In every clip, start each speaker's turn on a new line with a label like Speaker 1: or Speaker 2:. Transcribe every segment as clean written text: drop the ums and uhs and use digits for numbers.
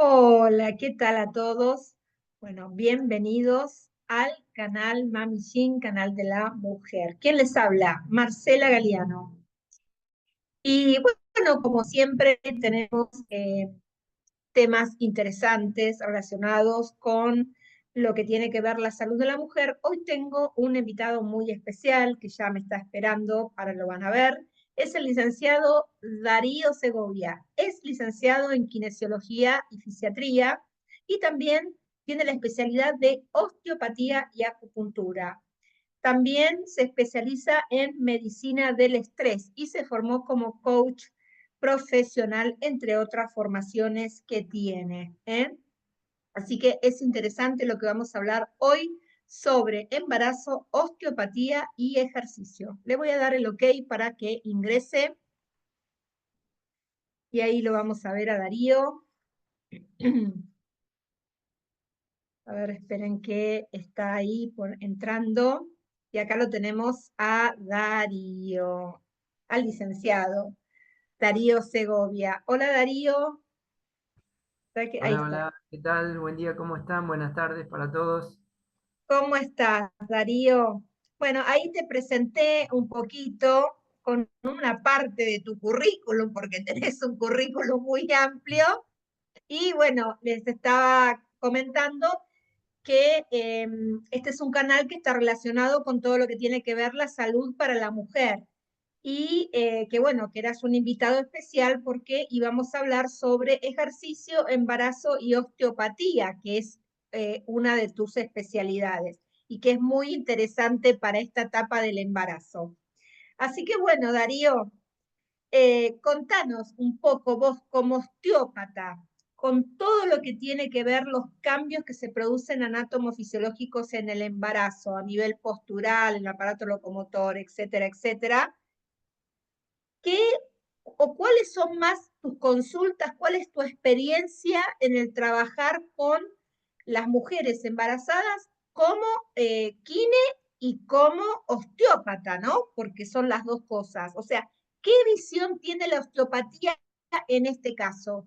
Speaker 1: Hola, ¿qué tal a todos? Bueno, bienvenidos al canal Mami Jin, canal de la mujer. ¿Quién les habla? Marcela Galeano. Y bueno, como siempre, tenemos temas interesantes relacionados con lo que tiene que ver la salud de la mujer. Hoy tengo un invitado muy especial que ya me está esperando, ahora lo van a ver. Es el licenciado Darío Segovia. Es licenciado en kinesiología y fisiatría y también tiene la especialidad de osteopatía y acupuntura. También se especializa en medicina del estrés y se formó como coach profesional, entre otras formaciones que tiene, ¿eh? Así que es interesante lo que vamos a hablar hoy sobre embarazo, osteopatía y ejercicio. Le voy a dar el ok para que ingrese y ahí lo vamos a ver a Darío. A ver, esperen que está ahí por entrando. Y acá lo tenemos a Darío, al licenciado Darío Segovia. Hola Darío. Ahí
Speaker 2: Hola,
Speaker 1: está.
Speaker 2: hola, ¿qué tal? Buen día, ¿cómo están? Buenas tardes para todos.
Speaker 1: ¿Cómo estás, Darío? Bueno, ahí te presenté un poquito con una parte de tu currículum, porque tenés un currículum muy amplio. Y bueno, les estaba comentando que este es un canal que está relacionado con todo lo que tiene que ver la salud para la mujer. Y que bueno, que eras un invitado especial porque íbamos a hablar sobre ejercicio, embarazo y osteopatía, que es una de tus especialidades y que es muy interesante para esta etapa del embarazo. Así que bueno, Darío, contanos un poco vos como osteópata, con todo lo que tiene que ver los cambios que se producen anatomofisiológicos en el embarazo, a nivel postural, el aparato locomotor, etcétera, etcétera. ¿Qué o cuáles son más tus consultas? ¿Cuál es tu experiencia en el trabajar con las mujeres embarazadas como kine y como osteópata, ¿no? Porque son las dos cosas. O sea, ¿qué visión tiene la osteopatía en este caso,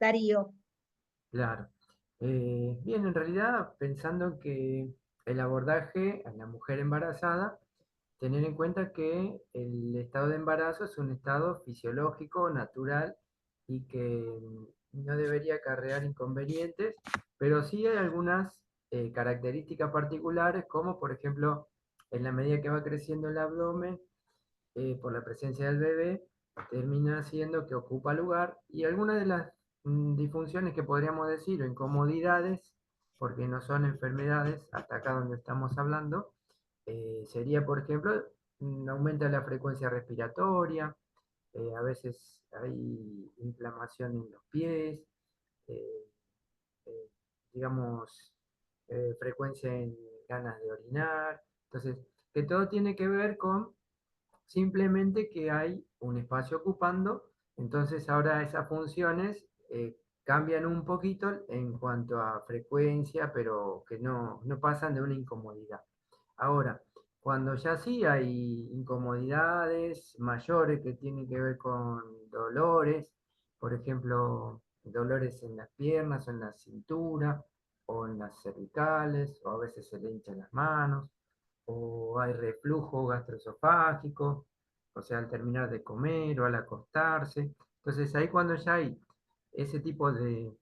Speaker 1: Darío?
Speaker 2: Claro. Bien, en realidad, pensando que el abordaje a la mujer embarazada, tener en cuenta que el estado de embarazo es un estado fisiológico, natural y que no debería acarrear inconvenientes, pero sí hay algunas características particulares, como por ejemplo, en la medida que va creciendo el abdomen, por la presencia del bebé, termina siendo que ocupa lugar y algunas de las disfunciones que podríamos decir o incomodidades, porque no son enfermedades, hasta acá donde estamos hablando, sería, por ejemplo, aumenta la frecuencia respiratoria, a veces hay inflamación en los pies, eh, eh, digamos, frecuencia en ganas de orinar. Entonces, que todo tiene que ver con simplemente que hay un espacio ocupando, entonces ahora esas funciones cambian un poquito en cuanto a frecuencia, pero que no pasan de una incomodidad. Ahora, cuando ya sí hay incomodidades mayores que tienen que ver con dolores, por ejemplo, dolores en las piernas o en la cintura o en las cervicales, o a veces se le hinchan las manos, o hay reflujo gastroesofágico, o sea, al terminar de comer o al acostarse. Entonces ahí cuando ya hay ese tipo de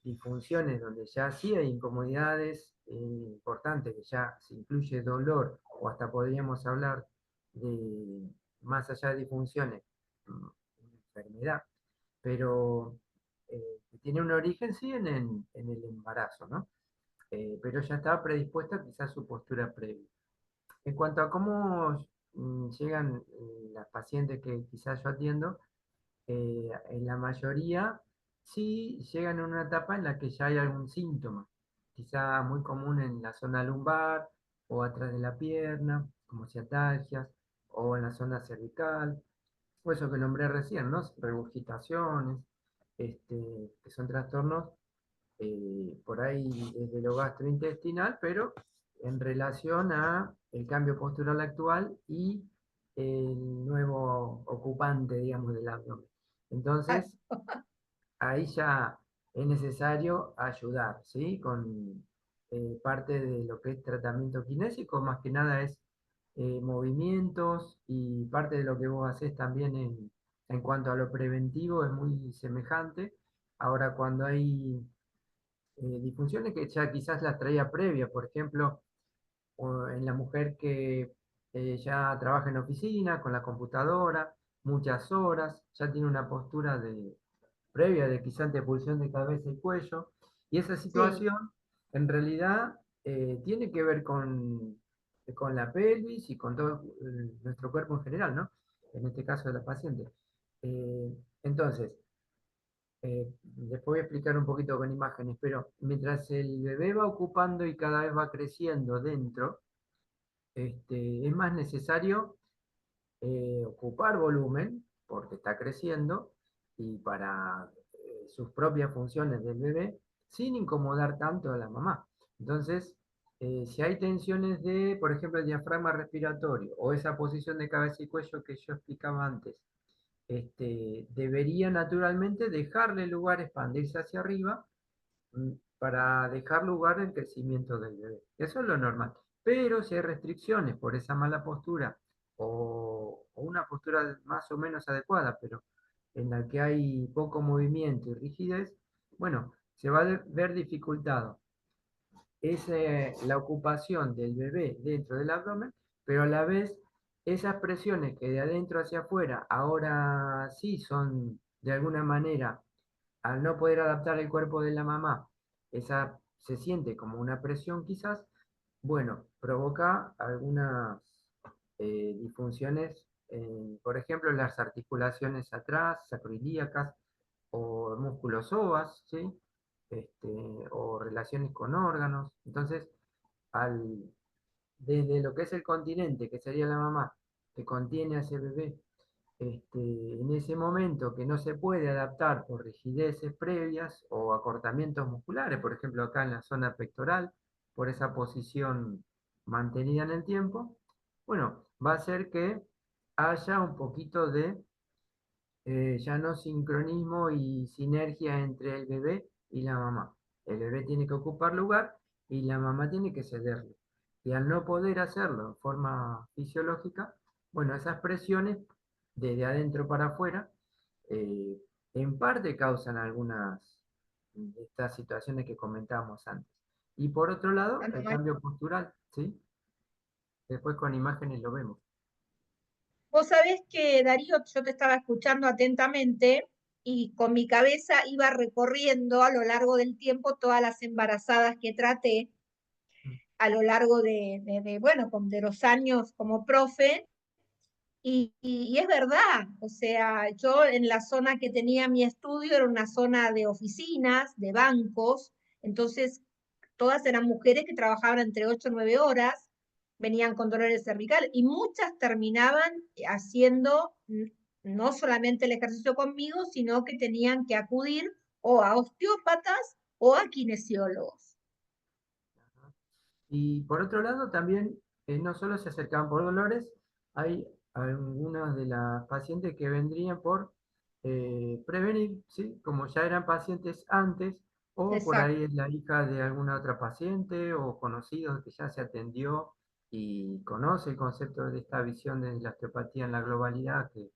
Speaker 2: disfunciones donde ya sí hay incomodidades importantes, que ya se incluye dolor, o hasta podríamos hablar de, más allá de disfunciones, una enfermedad, pero que tiene un origen sí en el embarazo, ¿no? Pero ya está predispuesta quizás su postura previa. En cuanto a cómo llegan las pacientes que quizás yo atiendo, en la mayoría sí llegan en una etapa en la que ya hay algún síntoma, quizá muy común en la zona lumbar o atrás de la pierna, como ciatalgias, o en la zona cervical, o eso que nombré recién, ¿no? Regurgitaciones, que son trastornos por ahí desde lo gastrointestinal, pero en relación a el cambio postural actual y el nuevo ocupante, digamos, del abdomen.
Speaker 1: Ah,
Speaker 2: Entonces, ahí ya es necesario ayudar, ¿sí? Con parte de lo que es tratamiento kinésico, más que nada es movimientos y parte de lo que vos hacés también en cuanto a lo preventivo es muy semejante. Ahora, cuando hay disfunciones que ya quizás las traía previa, por ejemplo, o en la mujer que ya trabaja en oficina, con la computadora, muchas horas, ya tiene una postura previa de quizás de pulsión de cabeza y cuello, y esa
Speaker 1: Sí,
Speaker 2: situación en realidad tiene que ver con la pelvis y con todo nuestro cuerpo en general, ¿no? En este caso de la paciente. Entonces, después voy a explicar un poquito con imágenes, pero mientras el bebé va ocupando y cada vez va creciendo dentro, es más necesario ocupar volumen porque está creciendo y para sus propias funciones del bebé sin incomodar tanto a la mamá. Entonces, si hay tensiones de, por ejemplo, el diafragma respiratorio o esa posición de cabeza y cuello que yo explicaba antes, debería naturalmente dejarle lugar a expandirse hacia arriba para dejar lugar al crecimiento del bebé. Eso es lo normal. Pero si hay restricciones por esa mala postura o una postura más o menos adecuada, pero en la que hay poco movimiento y rigidez, bueno, se va a ver dificultado. Es la ocupación del bebé dentro del abdomen, pero a la vez esas presiones que de adentro hacia afuera ahora sí son de alguna manera al no poder adaptar el cuerpo de la mamá, esa se siente como una presión quizás, bueno, provoca algunas disfunciones, por ejemplo, las articulaciones atrás, sacroiliacas, o músculos psoas, ¿sí? O relaciones con órganos. Entonces, al, desde lo que es el continente, que sería la mamá, que contiene a ese bebé, en ese momento que no se puede adaptar por rigideces previas o acortamientos musculares, por ejemplo acá en la zona pectoral, por esa posición mantenida en el tiempo, bueno, va a hacer que haya un poquito de ya no sincronismo y sinergia entre el bebé y la mamá. El bebé tiene que ocupar lugar y la mamá tiene que cederlo. Y al no poder hacerlo en forma fisiológica, bueno, esas presiones desde adentro para afuera eh, en parte causan algunas de estas situaciones que comentábamos antes. Y por otro lado, el cambio postural, ¿sí? Después con imágenes lo vemos.
Speaker 1: vos sabés que, Darío, yo te estaba escuchando atentamente y con mi cabeza iba recorriendo a lo largo del tiempo todas las embarazadas que traté a lo largo bueno, de los años como profe. Y es verdad, o sea, yo en la zona que tenía mi estudio era una zona de oficinas, de bancos, entonces todas eran mujeres que trabajaban entre 8 y 9 horas, venían con dolores cervicales y muchas terminaban haciendo no solamente el ejercicio conmigo, sino que tenían que acudir o a osteópatas o a kinesiólogos.
Speaker 2: Y por otro lado, también no solo se acercaban por dolores, hay algunas de las pacientes que vendrían por prevenir, ¿sí? Como ya eran pacientes antes, o por
Speaker 1: Exacto.
Speaker 2: ahí es la hija de alguna otra paciente o conocido que ya se atendió y conoce el concepto de esta visión de la osteopatía en la globalidad, que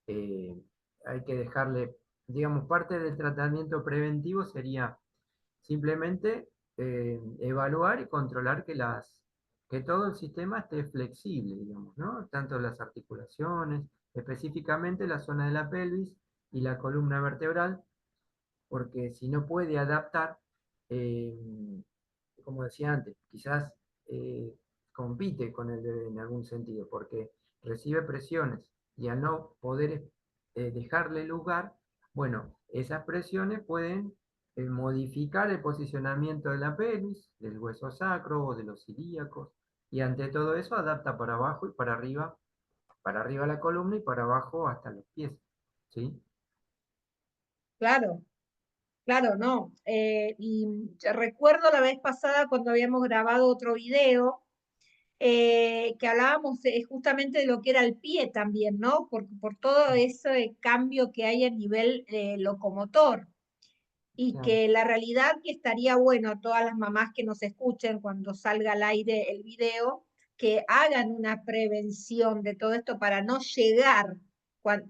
Speaker 2: eh, hay que dejarle, digamos, parte del tratamiento preventivo sería simplemente evaluar y controlar que todo el sistema esté flexible, digamos, ¿no? Tanto las articulaciones, específicamente la zona de la pelvis y la columna vertebral, porque si no puede adaptar, eh, como decía antes, quizás eh, compite con el bebé en algún sentido, porque recibe presiones y al no poder dejarle lugar, bueno, esas presiones pueden modificar el posicionamiento de la pelvis, del hueso sacro o de los ilíacos, y ante todo eso adapta para abajo y para arriba la columna y para abajo hasta los pies, ¿sí?
Speaker 1: Claro, claro, no. Y recuerdo la vez pasada cuando habíamos grabado otro video que hablábamos justamente de lo que era el pie también, ¿no? Por todo ese cambio que hay a nivel locomotor. y
Speaker 2: claro.
Speaker 1: que la realidad que estaría bueno a todas las mamás que nos escuchen cuando salga al aire el video, que hagan una prevención de todo esto para no llegar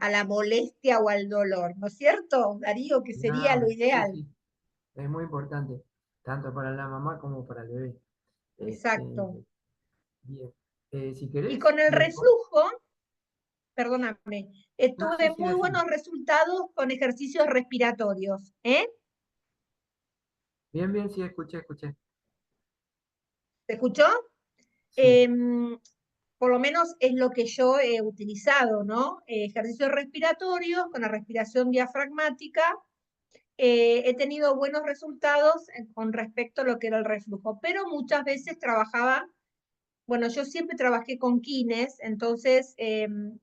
Speaker 1: a la molestia o al dolor, ¿no es cierto, Darío? Que sería lo
Speaker 2: No, sí,
Speaker 1: ideal.
Speaker 2: sí, es muy importante, tanto para la mamá como para el bebé. Este,
Speaker 1: Exacto.
Speaker 2: bien. Si
Speaker 1: Y
Speaker 2: querés,
Speaker 1: con el reflujo, perdóname,
Speaker 2: no, sí,
Speaker 1: tuve
Speaker 2: sí,
Speaker 1: muy
Speaker 2: decime.
Speaker 1: buenos resultados con ejercicios respiratorios, ¿eh?
Speaker 2: Bien, bien, sí, escuché, escuché.
Speaker 1: ¿Se escuchó?
Speaker 2: Sí,
Speaker 1: Em, por lo menos es lo que yo he utilizado, ¿no? Ejercicios respiratorios con la respiración diafragmática. He tenido buenos resultados con respecto a lo que era el reflujo, pero muchas veces trabajaba, bueno, yo siempre trabajé con kines, entonces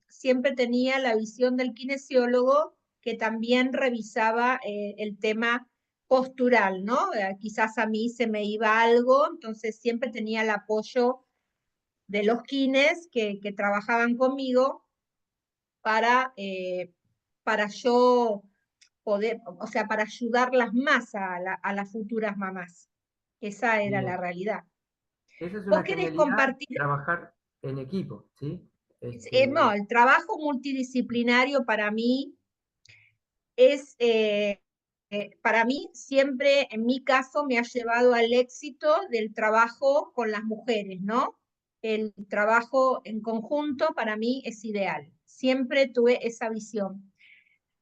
Speaker 1: siempre tenía la visión del kinesiólogo que también revisaba el tema postural, ¿no? Quizás a mí se me iba algo, entonces siempre tenía el apoyo de los kines que trabajaban conmigo para yo poder, o sea, para ayudarlas más a las futuras mamás. Esa era la
Speaker 2: bien.
Speaker 1: realidad.
Speaker 2: Esa es
Speaker 1: ¿Vos
Speaker 2: una
Speaker 1: querés
Speaker 2: genialidad,
Speaker 1: compartir?
Speaker 2: trabajar en equipo, ¿sí?
Speaker 1: No, el trabajo multidisciplinario para mí es, para mí siempre, en mi caso, me ha llevado al éxito del trabajo con las mujeres, ¿no? El trabajo en conjunto para mí es ideal. Siempre tuve esa visión.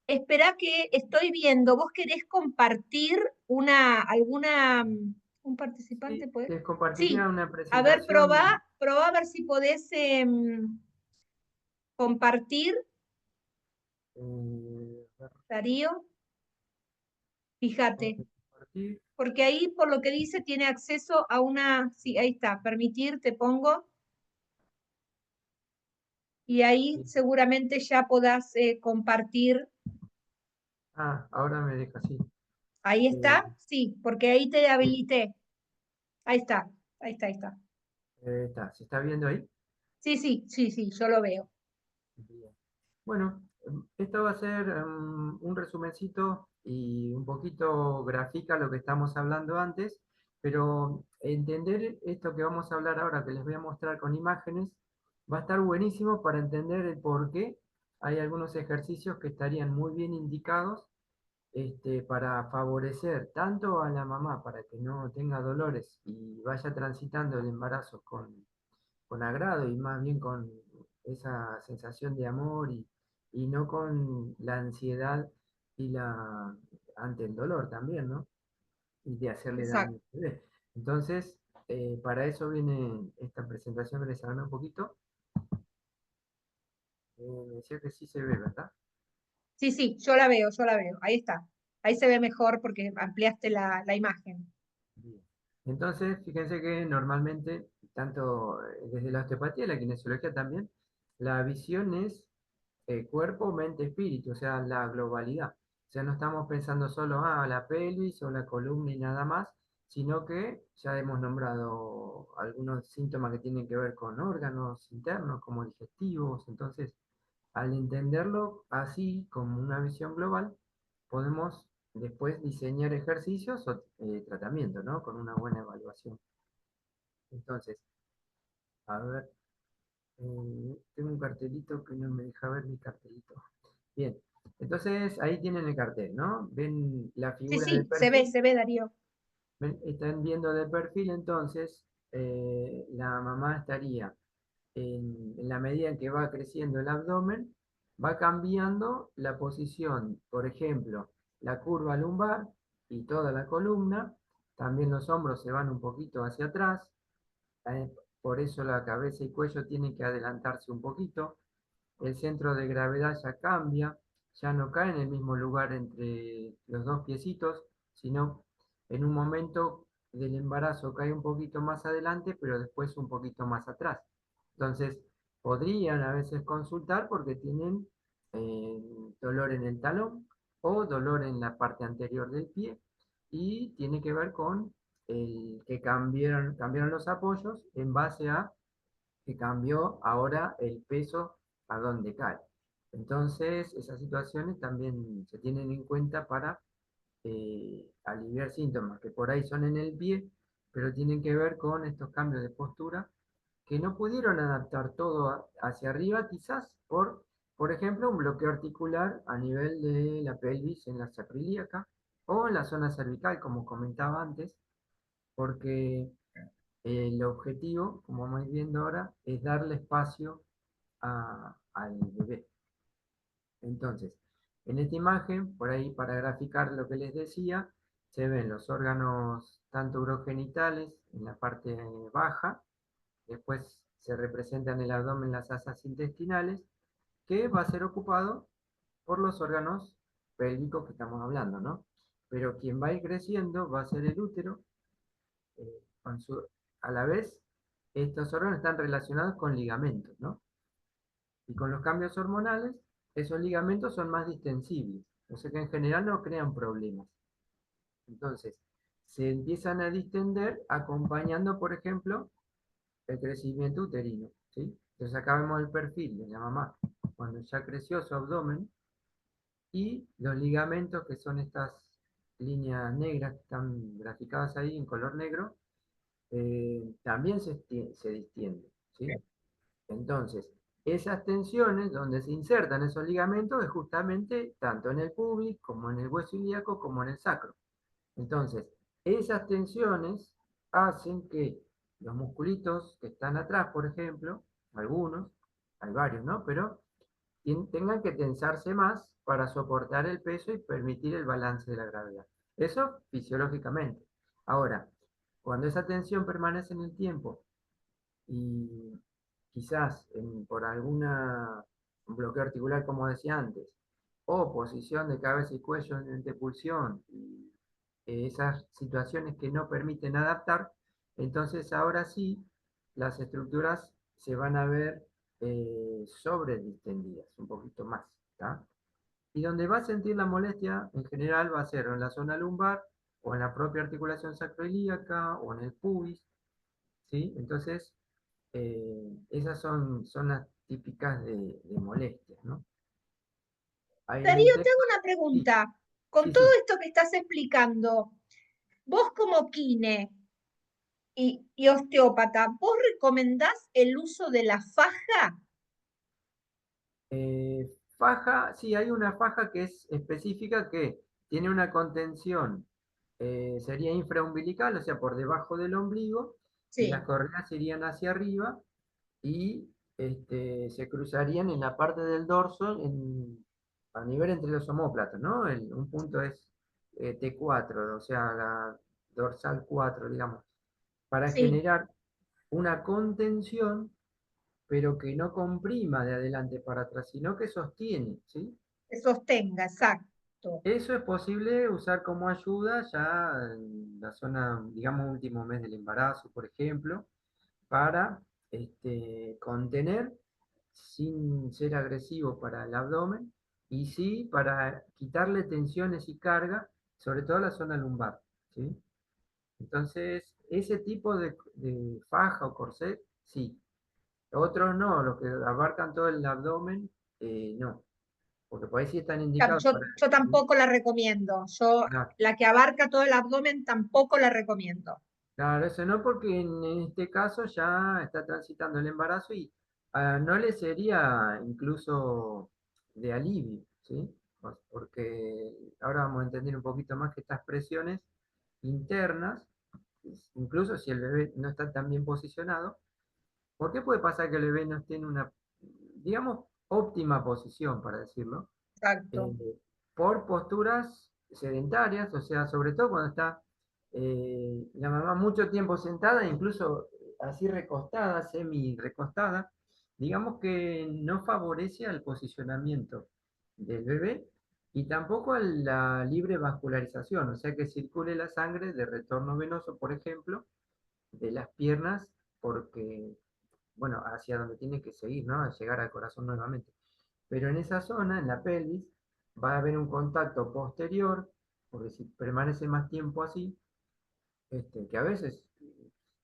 Speaker 1: Espera que estoy viendo, ¿vos querés compartir un participante,
Speaker 2: Sí,
Speaker 1: pues?
Speaker 2: les compartiría
Speaker 1: Sí,
Speaker 2: una
Speaker 1: a ver,
Speaker 2: presentación.
Speaker 1: probá a ver si podés compartir,
Speaker 2: A ver,
Speaker 1: Darío,
Speaker 2: vamos a
Speaker 1: fíjate,
Speaker 2: compartir.
Speaker 1: porque ahí por lo que dice tiene acceso a sí, ahí está, permitir, te pongo, y ahí
Speaker 2: Sí.
Speaker 1: seguramente ya podás compartir,
Speaker 2: Ah, ahora me deja así.
Speaker 1: ahí
Speaker 2: Eh,
Speaker 1: está, sí, porque ahí te
Speaker 2: sí,
Speaker 1: habilité, ahí está, ahí está, ahí está.
Speaker 2: está. ¿Se está viendo ahí?
Speaker 1: Sí, sí, sí, sí, yo lo veo.
Speaker 2: Bien. Bueno, esto va a ser un resumencito y un poquito gráfica lo que estamos hablando antes, pero entender esto que vamos a hablar ahora, que les voy a mostrar con imágenes, va a estar buenísimo para entender el por qué hay algunos ejercicios que estarían muy bien indicados para favorecer tanto a la mamá para que no tenga dolores y vaya transitando el embarazo con agrado y más bien con esa sensación de amor y no con la ansiedad y ante el dolor también, ¿no? Y de hacerle daño
Speaker 1: Exacto.
Speaker 2: al bebé. Entonces, para eso viene esta presentación que les hablé un poquito. Me decía que sí se ve, ¿verdad?
Speaker 1: Sí, sí, yo la veo, yo la veo. Ahí está. Ahí se ve mejor porque ampliaste la imagen.
Speaker 2: Bien. Entonces, fíjense que normalmente, tanto desde la osteopatía y la kinesiología también, la visión es cuerpo, mente, espíritu, o sea, la globalidad. O sea, no estamos pensando solo, la pelvis o la columna y nada más, sino que ya hemos nombrado algunos síntomas que tienen que ver con órganos internos, como digestivos. Entonces, al entenderlo así, como una visión global, podemos después diseñar ejercicios o tratamientos, ¿no? Con una buena evaluación. Entonces, a ver, tengo un cartelito que no me deja ver mi cartelito. Bien, entonces ahí tienen el cartel, ¿no? Ven la
Speaker 1: Sí,
Speaker 2: figura de
Speaker 1: sí,
Speaker 2: perfil,
Speaker 1: se ve, Darío.
Speaker 2: están viendo de perfil, entonces la mamá estaría en la medida en que va creciendo el abdomen, va cambiando la posición, por ejemplo, la curva lumbar y toda la columna, también los hombros se van un poquito hacia atrás, eh, por eso la cabeza y cuello tienen que adelantarse un poquito, el centro de gravedad ya cambia, ya no cae en el mismo lugar entre los dos piecitos, sino en un momento del embarazo cae un poquito más adelante, pero después un poquito más atrás. Entonces, podrían a veces consultar porque tienen eh, dolor en el talón o dolor en la parte anterior del pie y tiene que ver con el que cambiaron los apoyos en base a que cambió ahora el peso a donde cae. Entonces, esas situaciones también se tienen en cuenta para aliviar síntomas que por ahí son en el pie, pero tienen que ver con estos cambios de postura que no pudieron adaptar todo hacia arriba, quizás por ejemplo, un bloqueo articular a nivel de la pelvis en la sacroiliaca o en la zona cervical, como comentaba antes, porque el objetivo, como vamos viendo ahora, es darle espacio al bebé. Entonces, en esta imagen, por ahí para graficar lo que les decía, se ven los órganos tanto urogenitales en la parte baja, después se representan el abdomen, las asas intestinales, que va a ser ocupado por los órganos pélvicos que estamos hablando, ¿no? Pero quien va a ir creciendo va a ser el útero, con a la vez, estos órganos están relacionados con ligamentos, ¿no? Y con los cambios hormonales, esos ligamentos son más distensibles, o sea que en general no crean problemas. Entonces, se empiezan a distender acompañando, por ejemplo, el crecimiento uterino, ¿sí? Entonces acá vemos el perfil de la mamá cuando ya creció su abdomen y los ligamentos, que son estas líneas negras que están graficadas ahí en color negro, también se distienden, ¿sí? Entonces, esas tensiones donde se insertan esos ligamentos es justamente tanto en el pubis como en el hueso ilíaco como en el sacro. Entonces, esas tensiones hacen que los musculitos que están atrás, por ejemplo, algunos, hay varios, ¿no? Pero tengan que tensarse más para soportar el peso y permitir el balance de la gravedad. Eso fisiológicamente. Ahora, cuando esa tensión permanece en el tiempo y quizás por alguna bloqueo articular, como decía antes, o posición de cabeza y cuello en antepulsión, y esas situaciones que no permiten adaptar, entonces ahora sí las estructuras se van a ver sobre distendidas, un poquito más, ¿tá? Y donde va a sentir la molestia, en general va a ser en la zona lumbar, o en la propia articulación sacroilíaca, o en el pubis, ¿sí? Entonces, esas son zonas típicas de molestias, ¿no? Hay un
Speaker 1: Darío, te
Speaker 2: tema,
Speaker 1: hago una
Speaker 2: sí,
Speaker 1: pregunta. Con
Speaker 2: sí,
Speaker 1: todo
Speaker 2: sí.
Speaker 1: esto que estás explicando, vos como kine y osteópata, ¿vos recomendás el uso de la faja?
Speaker 2: Faja, sí, hay una faja que es específica que tiene una contención, sería infraumbilical, o sea, por debajo del ombligo, y las
Speaker 1: Sí,
Speaker 2: correas irían hacia arriba y se cruzarían en la parte del dorso a nivel entre los omóplatos, ¿no? Un punto es T4, o sea, la dorsal 4, digamos, para
Speaker 1: sí,
Speaker 2: generar una contención pero que no comprima de adelante para atrás, sino que sostiene, ¿sí?
Speaker 1: que sostenga, exacto.
Speaker 2: Eso es posible usar como ayuda ya en la zona, digamos, último mes del embarazo, por ejemplo, para contener sin ser agresivo para el abdomen y sí para quitarle tensiones y carga, sobre todo a la zona lumbar, ¿sí? Entonces, ese tipo de faja o corset, sí. Otros no, los que abarcan todo el abdomen, no, porque por ahí sí están indicados para...
Speaker 1: Yo tampoco la recomiendo. Yo,
Speaker 2: Claro,
Speaker 1: la que abarca todo el abdomen, tampoco la recomiendo.
Speaker 2: claro, eso no, porque en este caso ya está transitando el embarazo y no le sería incluso de alivio, ¿sí? Porque ahora vamos a entender un poquito más que estas presiones internas, incluso si el bebé no está tan bien posicionado, ¿por qué puede pasar que el bebé no esté en una, digamos, óptima posición, para decirlo?
Speaker 1: Exacto.
Speaker 2: eh, por posturas sedentarias, o sea, sobre todo cuando está la mamá mucho tiempo sentada, incluso así recostada, semi recostada, digamos que no favorece al posicionamiento del bebé y tampoco a la libre vascularización, o sea, que circule la sangre de retorno venoso, por ejemplo, de las piernas, porque, bueno, hacia donde tiene que seguir, ¿no? A llegar al corazón nuevamente. Pero en esa zona, en la pelvis, va a haber un contacto posterior, porque si permanece más tiempo así, que a veces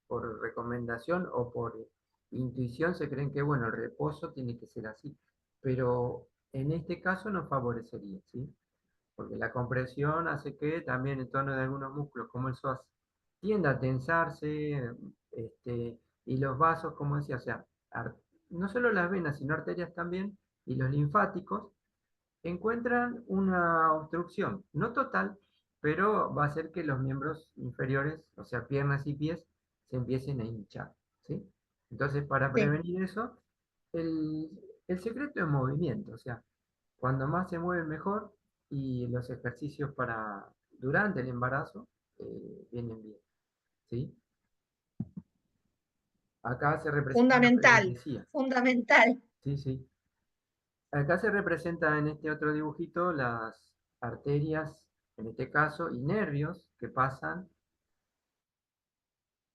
Speaker 2: por recomendación o por intuición se creen que, bueno, el reposo tiene que ser así, pero en este caso no favorecería, ¿sí? porque la compresión hace que también el tono de algunos músculos, como el psoas, tienda a tensarse, y los vasos, como decía, o sea, no solo las venas, sino arterias también, y los linfáticos, encuentran una obstrucción, no total, pero va a hacer que los miembros inferiores, o sea, piernas y pies, se empiecen a hinchar, ¿sí? Entonces, para
Speaker 1: Sí,
Speaker 2: prevenir eso, el, el secreto es movimiento, o sea, cuando más se mueve mejor, y los ejercicios para durante el embarazo vienen bien, ¿sí? Acá se representa lo que les
Speaker 1: fundamental,
Speaker 2: decía,
Speaker 1: fundamental.
Speaker 2: sí, sí. Acá se representa en este otro dibujito las arterias, en este caso, y nervios que pasan,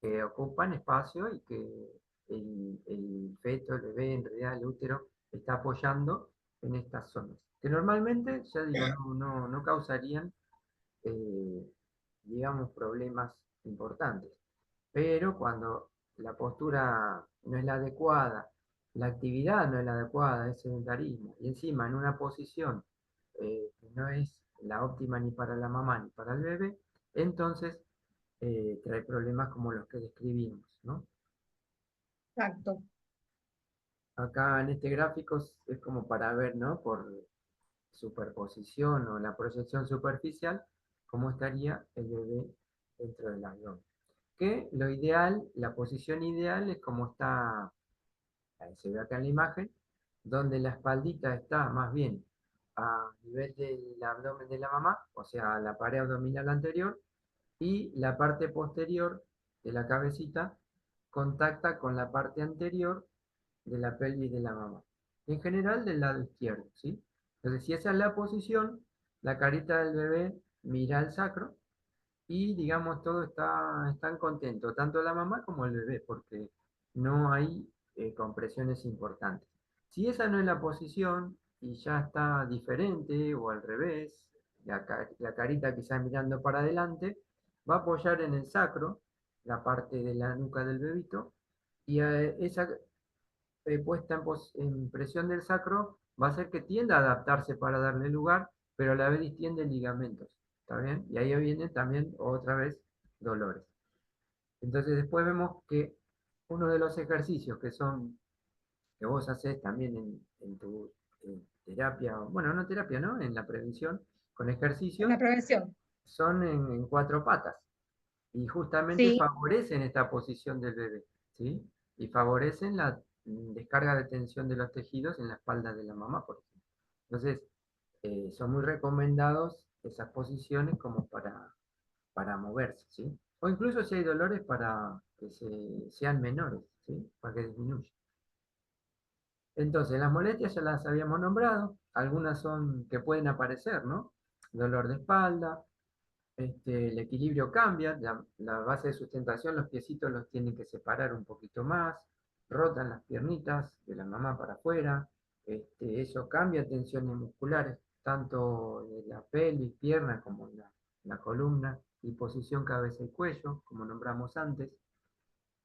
Speaker 2: que ocupan espacio y que el feto, el bebé, en realidad el útero, está apoyando en estas zonas. Que normalmente, ya digo, no causarían, eh, digamos, problemas importantes. Pero cuando la postura no es la adecuada, la actividad no es la adecuada, es sedentarismo, y encima en una posición que no es la óptima ni para la mamá ni para el bebé, entonces trae problemas como los que describimos, ¿no?
Speaker 1: Exacto.
Speaker 2: Acá en este gráfico es como para ver, ¿no? Por superposición o la proyección superficial, cómo estaría el bebé dentro del abdomen. Que lo ideal, la posición ideal es como está, ahí se ve acá en la imagen, donde la espaldita está más bien a nivel del abdomen de la mamá, o sea, la pared abdominal anterior, y la parte posterior de la cabecita contacta con la parte anterior de la pelvis de la mamá. En general del lado izquierdo, ¿sí? Entonces, si esa es la posición, la carita del bebé mira al sacro y, digamos, están contentos, tanto la mamá como el bebé, porque no hay compresiones importantes. Si esa no es la posición y ya está diferente o al revés, la carita quizás mirando para adelante, va a apoyar en el sacro, la parte de la nuca del bebito, y esa puesta en presión del sacro va a hacer que tienda a adaptarse para darle lugar, pero a la vez distiende ligamentos. ¿Está bien? Y ahí vienen también otra vez dolores. Entonces después vemos que uno de los ejercicios que vos haces también en tu terapia, bueno, no terapia, ¿no? En la prevención, con
Speaker 1: En
Speaker 2: ejercicios,
Speaker 1: la prevención.
Speaker 2: son en cuatro patas y justamente
Speaker 1: Sí,
Speaker 2: favorecen esta posición del bebé, ¿sí? Y favorecen la descarga de tensión de los tejidos en la espalda de la mamá, por ejemplo. Entonces, son muy recomendados esas posiciones como para moverse, ¿sí? O incluso si hay dolores para que sean menores, ¿sí? Para que disminuya. Entonces, las molestias ya las habíamos nombrado, algunas son que pueden aparecer, ¿no? Dolor de espalda, el equilibrio cambia, la base de sustentación, los piecitos los tienen que separar un poquito más, rotan las piernitas de la mamá para afuera, eso cambia tensiones musculares, tanto de la pelvis, pierna, como la columna, y posición cabeza y cuello, como nombramos antes.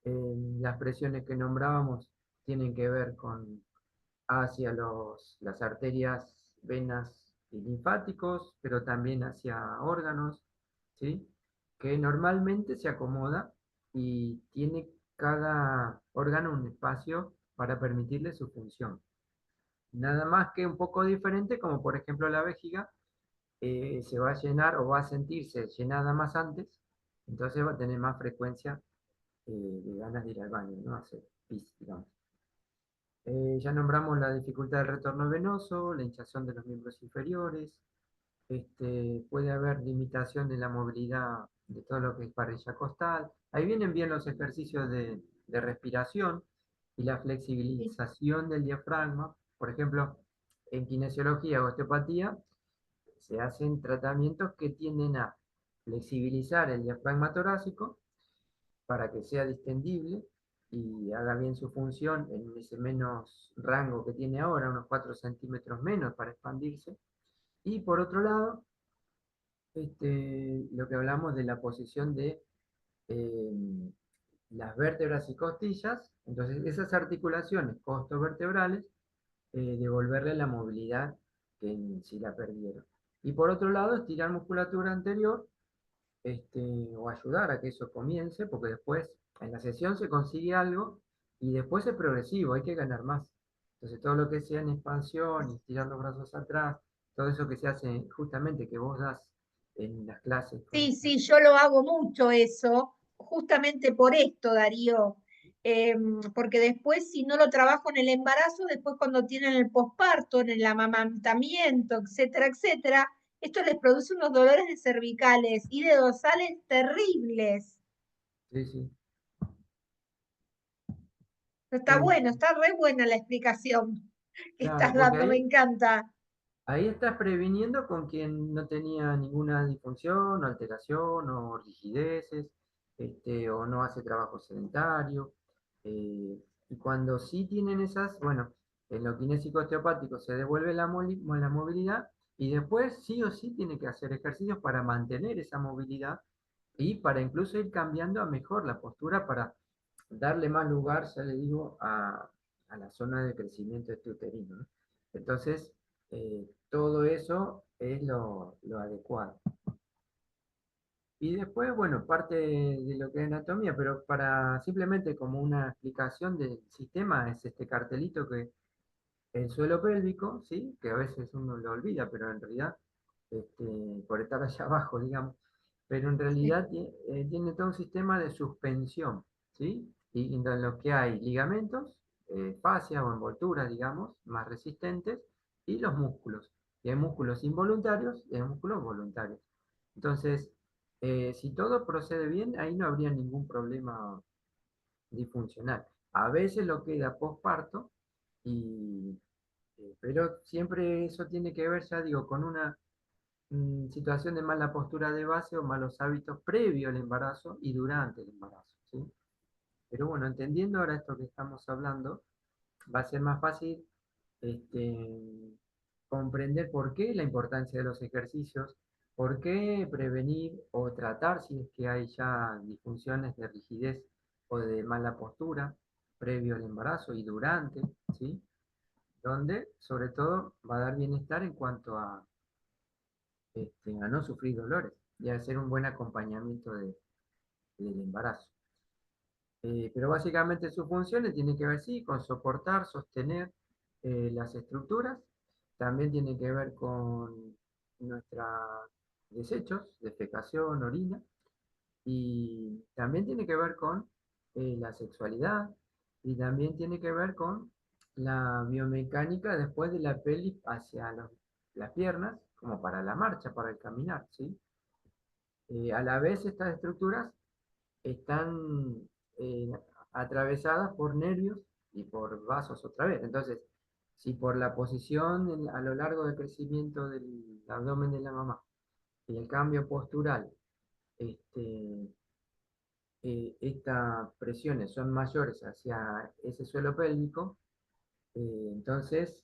Speaker 2: Las presiones que nombrábamos tienen que ver con hacia las arterias, venas y linfáticos, pero también hacia órganos, ¿sí? Que normalmente se acomoda y tiene cada órgano un espacio para permitirle su función. Nada más que un poco diferente, como por ejemplo la vejiga, se va a llenar o va a sentirse llenada más antes, entonces va a tener más frecuencia de ganas de ir al baño, ¿no? Hacer pis, digamos. Ya nombramos la dificultad del retorno venoso, la hinchazón de los miembros inferiores, puede haber limitación de la movilidad de todo lo que es parrilla costal. Ahí vienen bien los ejercicios de respiración y la
Speaker 1: sí,
Speaker 2: flexibilización del diafragma. Por ejemplo, en kinesiología o osteopatía se hacen tratamientos que tienden a flexibilizar el diafragma torácico para que sea distendible y haga bien su función en ese menos rango que tiene ahora, unos 4 centímetros menos para expandirse. Y por otro lado, lo que hablamos de la posición de eh, las vértebras y costillas, entonces esas articulaciones costovertebrales, devolverle la movilidad que si la perdieron. Y por otro lado, estirar musculatura anterior, o ayudar a que eso comience, porque después en la sesión se consigue algo y después es progresivo, hay que ganar más. Entonces todo lo que sea en expansión, estirar los brazos atrás, todo eso que se hace justamente que vos das en las clases con
Speaker 1: Sí,
Speaker 2: esta.
Speaker 1: sí, yo lo hago mucho eso, justamente por esto, Darío, porque después si no lo trabajo en el embarazo, después cuando tienen el posparto, en el amamantamiento, etcétera, etcétera, esto les produce unos dolores de cervicales y de dorsales terribles.
Speaker 2: Sí, sí.
Speaker 1: Está
Speaker 2: Eh,
Speaker 1: bueno, está re buena la explicación que estás
Speaker 2: claro, porque
Speaker 1: dando, me
Speaker 2: ahí,
Speaker 1: encanta.
Speaker 2: ahí estás previniendo con quien no tenía ninguna disfunción, o alteración o rigideces, o no hace trabajo sedentario. Y cuando sí tienen esas, bueno, en lo kinésico osteopático se devuelve la movilidad y después sí o sí tiene que hacer ejercicios para mantener esa movilidad y para incluso ir cambiando a mejor la postura para darle más lugar, ya le digo, a la zona de crecimiento uterino, ¿no? Entonces, todo eso es lo adecuado. Y después, bueno, parte de lo que es anatomía, pero para simplemente como una explicación del sistema es este cartelito que el suelo pélvico, ¿sí? Que a veces uno lo olvida, pero en realidad, por estar allá abajo, digamos, pero en realidad tiene todo un sistema de suspensión, ¿sí? Y en lo que hay ligamentos, fascias o envolturas, digamos, más resistentes, y los músculos. Y hay músculos involuntarios y hay músculos voluntarios. Entonces, si todo procede bien, ahí no habría ningún problema disfuncional. A veces lo queda posparto, y, pero siempre eso tiene que ver, ya digo, con una situación de mala postura de base o malos hábitos previo al embarazo y durante el embarazo, ¿sí? Pero bueno, entendiendo ahora esto que estamos hablando, va a ser más fácil este, comprender por qué la importancia de los ejercicios, por qué prevenir o tratar si es que hay ya disfunciones de rigidez o de mala postura previo al embarazo y durante, ¿sí? Donde sobre todo va a dar bienestar en cuanto a no sufrir dolores y a hacer un buen acompañamiento del embarazo. Pero básicamente sus funciones tienen que ver, sí, con soportar, sostener las estructuras, también tiene que ver con nuestros desechos, defecación, orina, y también tiene que ver con la sexualidad, y también tiene que ver con la biomecánica después de la pelvis hacia las piernas, como para la marcha, para el caminar, ¿sí? A la vez estas estructuras están eh, atravesadas por nervios y por vasos otra vez. Entonces, si por la posición a lo largo del crecimiento del abdomen de la mamá y el cambio postural, este, estas presiones son mayores hacia ese suelo pélvico, entonces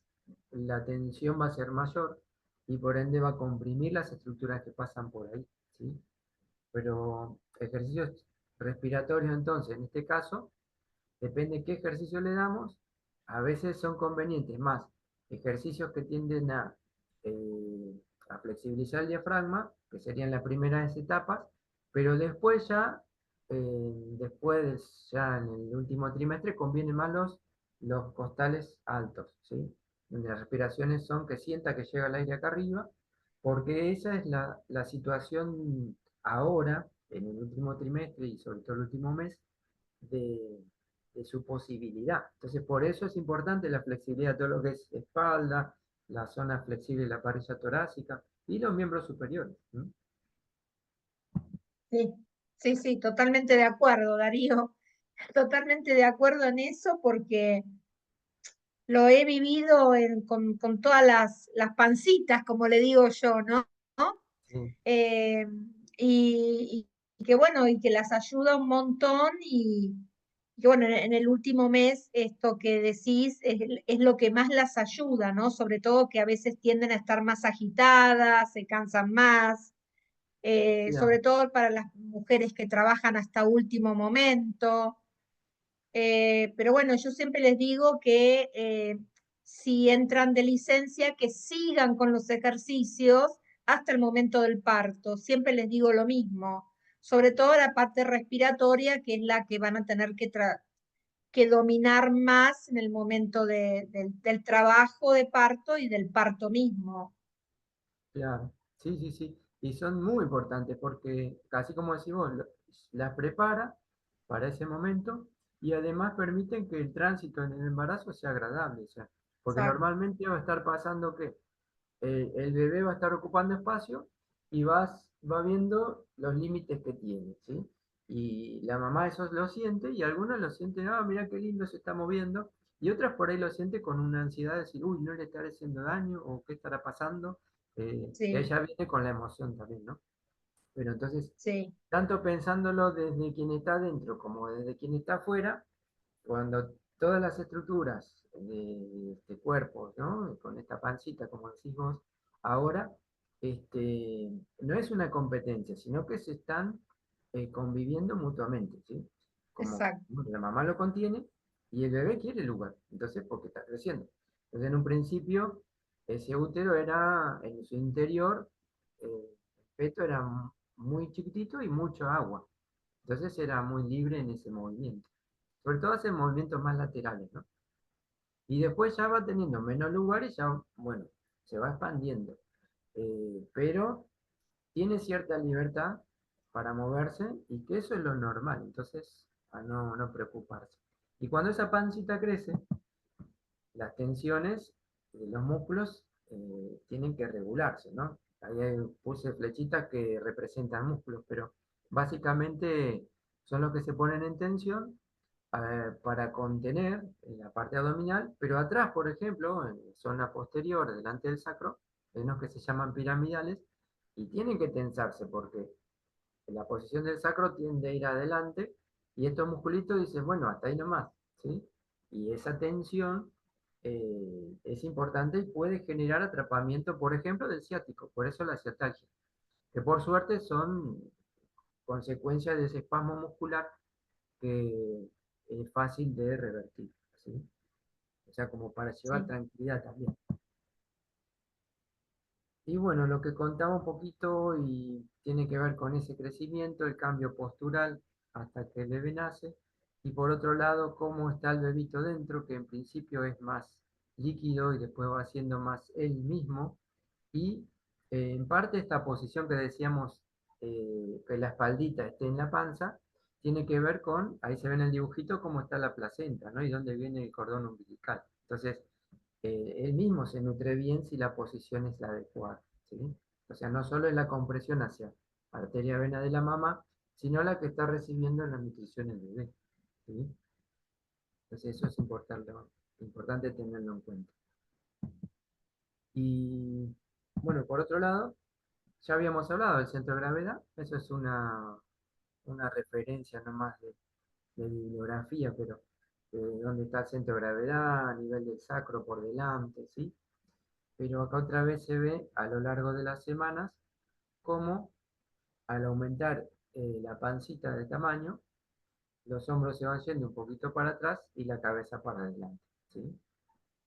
Speaker 2: la tensión va a ser mayor y por ende va a comprimir las estructuras que pasan por ahí, ¿sí? Pero ejercicios respiratorios entonces, en este caso, depende qué ejercicio le damos, a veces son convenientes más ejercicios que tienden a flexibilizar el diafragma, que serían las primeras etapas, pero después ya, ya en el último trimestre, convienen más los costales altos, ¿sí? Donde las respiraciones son que sienta que llega el aire acá arriba, porque esa es la situación ahora, en el último trimestre y sobre todo el último mes, de, de su posibilidad. Entonces, por eso es importante la flexibilidad, todo lo que es espalda, la zona flexible de la parilla torácica y los miembros superiores. ¿No?
Speaker 1: Sí, sí, sí, totalmente de acuerdo, Darío. Totalmente de acuerdo en eso porque lo he vivido con todas las pancitas, como le digo yo, ¿no?
Speaker 2: Sí,
Speaker 1: Eh, y que bueno, y que las ayuda un montón y que bueno, en el último mes esto que decís es lo que más las ayuda, ¿no? Sobre todo que a veces tienden a estar más agitadas, se cansan más, sobre
Speaker 2: cuidado.
Speaker 1: todo para las mujeres que trabajan hasta último momento. Pero bueno, yo siempre les digo que si entran de licencia, que sigan con los ejercicios, hasta el momento del parto. Siempre les digo lo mismo, sobre todo la parte respiratoria, que es la que van a tener que dominar más en el momento del trabajo de parto y del parto mismo.
Speaker 2: Claro, sí, sí, sí. Y son muy importantes porque, casi como decimos, las prepara para ese momento y además permiten que el tránsito en el embarazo sea agradable. O sea, porque
Speaker 1: Exacto,
Speaker 2: normalmente va a estar pasando que el bebé va a estar ocupando espacio y va viendo los límites que tiene, ¿sí? Y la mamá eso lo siente y algunas lo sienten, ah, mira qué lindo se está moviendo, y otras por ahí lo siente con una ansiedad de decir, uy, no le estará haciendo daño o qué estará pasando, que
Speaker 1: sí,
Speaker 2: ella viene con la emoción también, ¿no? Pero entonces,
Speaker 1: sí,
Speaker 2: tanto pensándolo desde quien está dentro como desde quien está afuera, cuando todas las estructuras de este cuerpo, ¿no? Con esta pancita, como decís vos, ahora, no es una competencia, sino que se están conviviendo mutuamente, ¿sí? Como
Speaker 1: exacto,
Speaker 2: bueno, la mamá lo contiene y el bebé quiere el lugar, entonces, porque está creciendo. Entonces, en un principio, ese útero era, en su interior, el feto era muy chiquitito y mucho agua. Entonces era muy libre en ese movimiento. Sobre todo hace movimientos más laterales, ¿no? Y después ya va teniendo menos lugares, ya, bueno, se va expandiendo. Pero tiene cierta libertad para moverse y que eso es lo normal, entonces a no preocuparse. Y cuando esa pancita crece, las tensiones de los músculos tienen que regularse, ¿no? Puse flechitas que representan músculos, pero básicamente son los que se ponen en tensión para contener en la parte abdominal, pero atrás, por ejemplo, en la zona posterior, delante del sacro, hay unos que se llaman piramidales y tienen que tensarse porque la posición del sacro tiende a ir adelante y estos musculitos dicen, bueno, hasta ahí nomás, ¿sí? Y esa tensión es importante y puede generar atrapamiento, por ejemplo, del ciático, por eso la ciatalgia, que por suerte son consecuencias de ese espasmo muscular que es fácil de revertir, ¿sí? O sea, como para llevar
Speaker 1: sí.
Speaker 2: tranquilidad también. Y bueno, lo que contaba un poquito y tiene que ver con ese crecimiento, el cambio postural hasta que el bebé nace. Y por otro lado, cómo está el bebito dentro, que en principio es más líquido y después va siendo más él mismo. Y en parte esta posición que decíamos, que la espaldita esté en la panza, tiene que ver con, ahí se ve en el dibujito, cómo está la placenta, ¿no? Y dónde viene el cordón umbilical. Entonces, él mismo se nutre bien si la posición es la adecuada, ¿sí? O sea, no solo es la compresión hacia arteria vena de la mamá, sino la que está recibiendo la nutrición el bebé, ¿sí? Entonces eso es importante tenerlo en cuenta. Y bueno, por otro lado, ya habíamos hablado del centro de gravedad, eso es una referencia nomás de bibliografía, pero dónde está el centro de gravedad, a nivel del sacro por delante, ¿sí? Pero acá otra vez se ve a lo largo de las semanas cómo al aumentar la pancita de tamaño, los hombros se van yendo un poquito para atrás y la cabeza para adelante, ¿sí?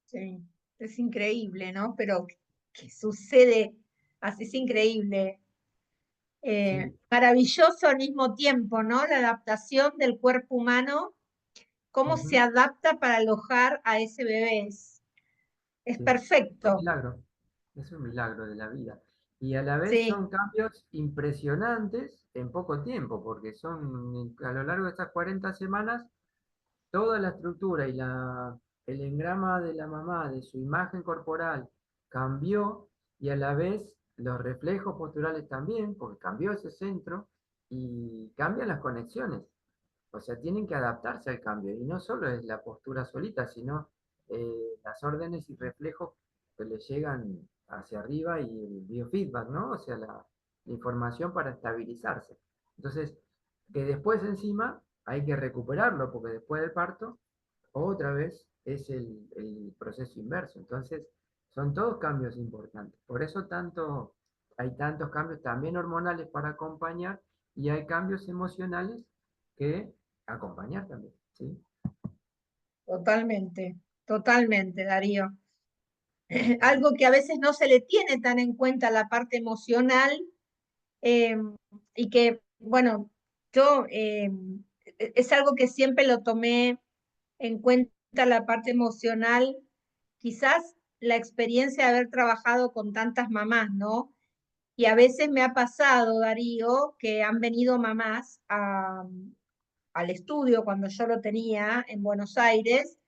Speaker 1: Sí, es increíble, ¿no? Pero que sucede así, es increíble.
Speaker 2: Sí,
Speaker 1: Maravilloso al mismo tiempo, ¿no? La adaptación del cuerpo humano, cómo se
Speaker 2: ujú,
Speaker 1: adapta para alojar a ese bebé. Es
Speaker 2: sí. Es un
Speaker 1: perfecto.
Speaker 2: milagro, es un milagro de la vida. Y a la vez
Speaker 1: Sí,
Speaker 2: son cambios impresionantes en poco tiempo, porque son a lo largo de estas 40 semanas toda la estructura y el engrama de la mamá, de su imagen corporal, cambió y a la vez los reflejos posturales también, porque cambió ese centro y cambian las conexiones. O sea, tienen que adaptarse al cambio y no solo es la postura solita, sino las órdenes y reflejos que le llegan hacia arriba y el biofeedback, ¿no? O sea, la información para estabilizarse. Entonces, que después encima hay que recuperarlo, porque después del parto, otra vez es el proceso inverso. Entonces, son todos cambios importantes. Por eso hay tantos cambios también hormonales para acompañar y hay cambios emocionales que acompañar también, ¿sí?
Speaker 1: totalmente, totalmente, Darío. algo que a veces no se le tiene tan en cuenta la parte emocional, eh, y que, bueno, yo es algo que siempre lo tomé en cuenta la parte emocional, quizás la experiencia de haber trabajado con tantas mamás, ¿no? Y a veces me ha pasado, Darío, que han venido mamás al estudio cuando yo lo tenía en Buenos Aires,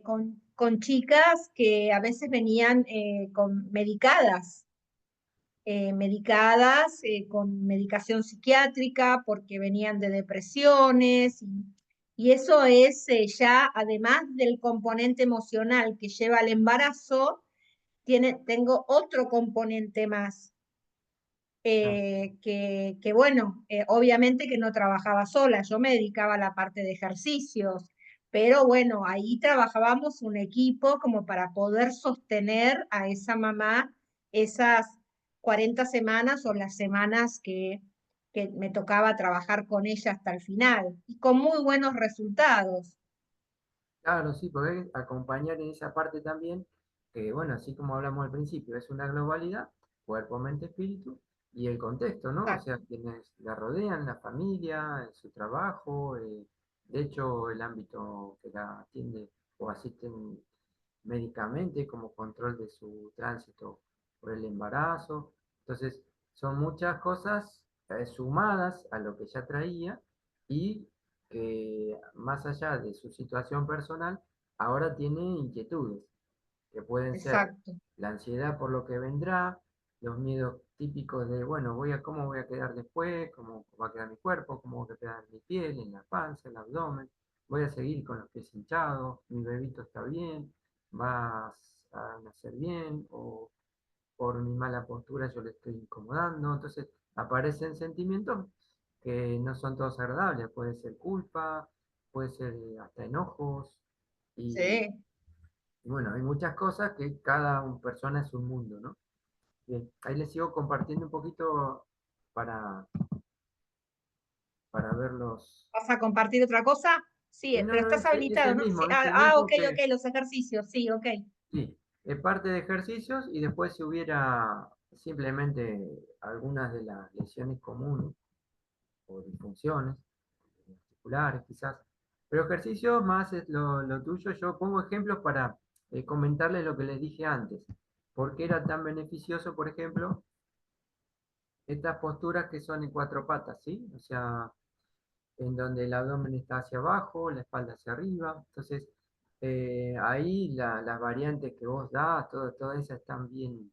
Speaker 1: con chicas que a veces venían medicadas con medicación psiquiátrica porque venían de depresiones y eso es ya, además del componente emocional que lleva el embarazo, tengo otro componente más,
Speaker 2: Claro,
Speaker 1: que bueno, obviamente que no trabajaba sola, yo me dedicaba a la parte de ejercicios, pero bueno, ahí trabajábamos un equipo como para poder sostener a esa mamá esas 40 semanas o las semanas que me tocaba trabajar con ella hasta el final, y con muy buenos resultados.
Speaker 2: claro, sí, porque acompañar en esa parte también, que bueno, así como hablamos al principio, es una globalidad, cuerpo, mente, espíritu, y el contexto, ¿no? O sea,
Speaker 1: Exacto,
Speaker 2: quienes la rodean, la familia, su trabajo, de hecho, el ámbito que la atiende o asisten médicamente como control de su tránsito por el embarazo. Entonces, son muchas cosas sumadas a lo que ya traía y que más allá de su situación personal, ahora tiene inquietudes que pueden ser
Speaker 1: exacto,
Speaker 2: la ansiedad por lo que vendrá, los miedos típicos de, bueno, cómo voy a quedar después, cómo va a quedar mi cuerpo, cómo va a quedar mi piel, en la panza, el abdomen, voy a seguir con los pies hinchados, mi bebito está bien, va a nacer bien, o por mi mala postura yo le estoy incomodando. Entonces aparecen sentimientos que no son todos agradables, puede ser culpa, puede ser hasta enojos, y
Speaker 1: sí.
Speaker 2: y bueno, hay muchas cosas que cada persona es un mundo, ¿no? Bien, ahí les sigo compartiendo un poquito para, para verlos.
Speaker 1: ¿Vas a compartir otra cosa? Sí,
Speaker 2: No,
Speaker 1: pero
Speaker 2: no,
Speaker 1: estás habilitado, ¿no? Sí,
Speaker 2: es el
Speaker 1: ok,
Speaker 2: mismo
Speaker 1: ok,
Speaker 2: que,
Speaker 1: los ejercicios, sí, ok.
Speaker 2: sí, es parte de ejercicios y después si hubiera simplemente algunas de las lesiones comunes o disfunciones articulares quizás, pero ejercicios más es lo tuyo. Yo pongo ejemplos para comentarles lo que les dije antes. ¿Por qué era tan beneficioso, por ejemplo, estas posturas que son en cuatro patas, ¿sí? O sea, en donde el abdomen está hacia abajo, la espalda hacia arriba. Entonces, ahí las variantes que vos das, todas esas están bien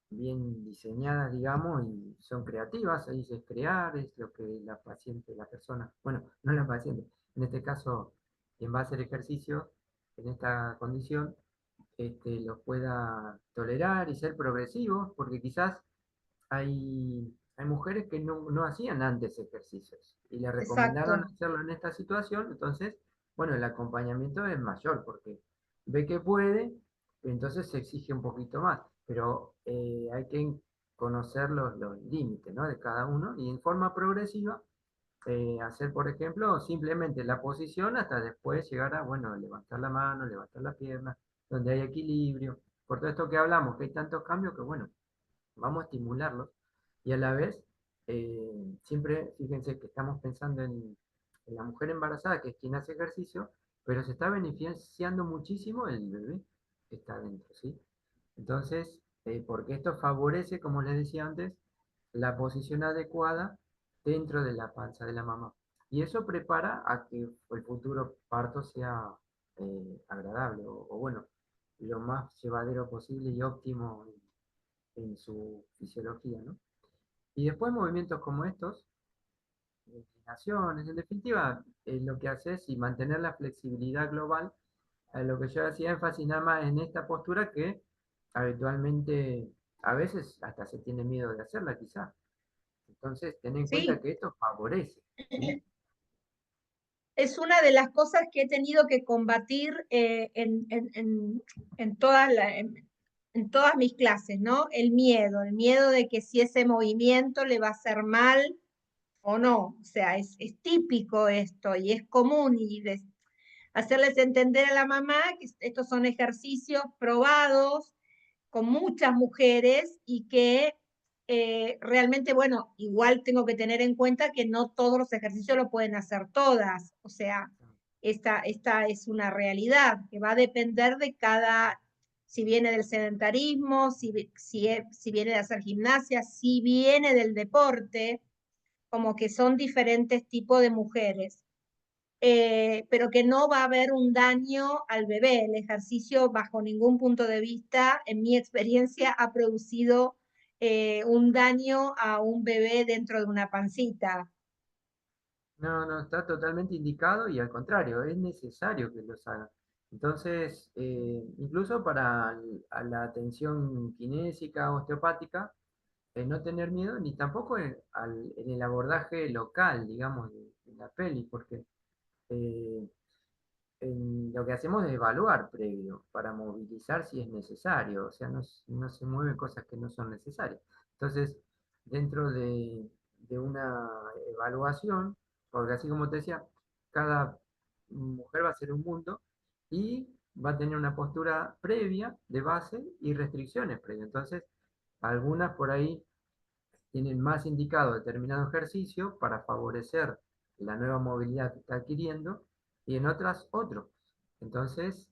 Speaker 2: diseñadas, digamos, y son creativas. Ahí es crear, es lo que la paciente, la persona, bueno, no la paciente, en este caso, quien va a hacer ejercicio en esta condición, lo pueda tolerar y ser progresivo, porque quizás hay mujeres que no hacían antes ejercicios y le recomendaron
Speaker 1: Exacto,
Speaker 2: hacerlo en esta situación, entonces, bueno, el acompañamiento es mayor porque ve que puede, entonces se exige un poquito más, pero hay que conocer los límites, ¿no? De cada uno y en forma progresiva hacer, por ejemplo, simplemente la posición hasta después llegar a, bueno, levantar la mano, levantar la pierna, donde hay equilibrio. Por todo esto que hablamos, que hay tantos cambios que, bueno, vamos a estimularlos y a la vez, siempre fíjense que estamos pensando en la mujer embarazada, que es quien hace ejercicio, pero se está beneficiando muchísimo el bebé que está dentro, ¿sí? Entonces, porque esto favorece, como les decía antes, la posición adecuada dentro de la panza de la mamá. Y eso prepara a que el futuro parto sea agradable o bueno, lo más llevadero posible y óptimo en su fisiología, ¿no? Y después movimientos como estos, inclinaciones, en definitiva, lo que hace es y mantener la flexibilidad global, a lo que yo hacía énfasis nada más en esta postura que habitualmente, a veces hasta se tiene miedo de hacerla quizá. Entonces, ten en cuenta
Speaker 1: sí.
Speaker 2: que esto favorece, ¿sí?
Speaker 1: Es una de las cosas que he tenido que combatir en en todas mis clases, ¿no? El miedo de que si ese movimiento le va a hacer mal o no. O sea, es típico esto y es común. hacerles entender a la mamá que estos son ejercicios probados con muchas mujeres y que realmente, bueno, igual tengo que tener en cuenta que no todos los ejercicios lo pueden hacer todas. O sea, esta es una realidad que va a depender de cada, si viene del sedentarismo, si viene de hacer gimnasia, si viene del deporte, como que son diferentes tipos de mujeres. Pero que no va a haber un daño al bebé. El ejercicio, bajo ningún punto de vista, en mi experiencia, ha producido un daño a un bebé dentro de una pancita.
Speaker 2: No, no, está totalmente indicado y al contrario, es necesario que los hagan. Entonces, incluso para a la atención kinésica, osteopática, no tener miedo, ni tampoco en el abordaje local, digamos, de la peli, porque eh, lo que hacemos es evaluar previo para movilizar si es necesario, o sea, no se mueven cosas que no son necesarias. Entonces, dentro de una evaluación, porque así como te decía, cada mujer va a ser un mundo y va a tener una postura previa de base y restricciones previas. Entonces, algunas por ahí tienen más indicado determinado ejercicio para favorecer la nueva movilidad que está adquiriendo y en otras otro. Entonces,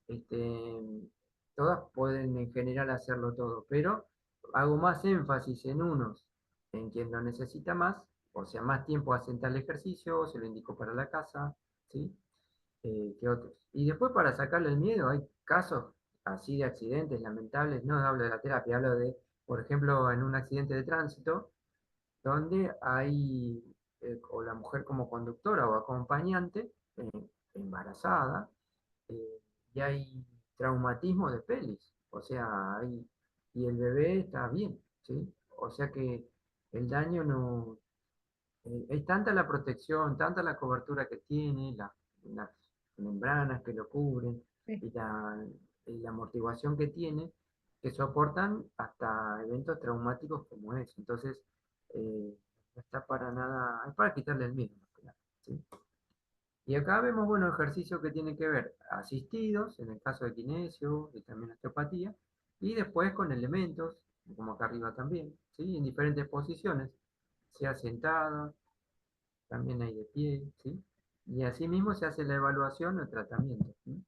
Speaker 2: todas pueden en general hacerlo todo, pero hago más énfasis en unos, en quien lo necesita más, o sea, más tiempo hacen tal ejercicio, se lo indico para la casa, ¿sí? Que otros. Y después para sacarle el miedo, hay casos así de accidentes lamentables, no hablo de la terapia, hablo de, por ejemplo, en un accidente de tránsito, donde hay o la mujer como conductora o acompañante, embarazada, eh, y hay traumatismo de pelis, o sea, y el bebé está bien, ¿sí? O sea que el daño no, es tanta la protección, tanta la cobertura que tiene, las membranas que lo cubren
Speaker 1: Sí.
Speaker 2: y la amortiguación que tiene, que soportan hasta eventos traumáticos como eso. Entonces, no está para nada, es para quitarle el miedo, más que nada, ¿sí? Y acá vemos, bueno, ejercicios que tienen que ver asistidos, en el caso de kinesio y también osteopatía, y después con elementos, como acá arriba también, ¿sí? En diferentes posiciones, sea sentada, también hay de pie, ¿sí? Y así mismo se hace la evaluación o tratamiento, ¿sí?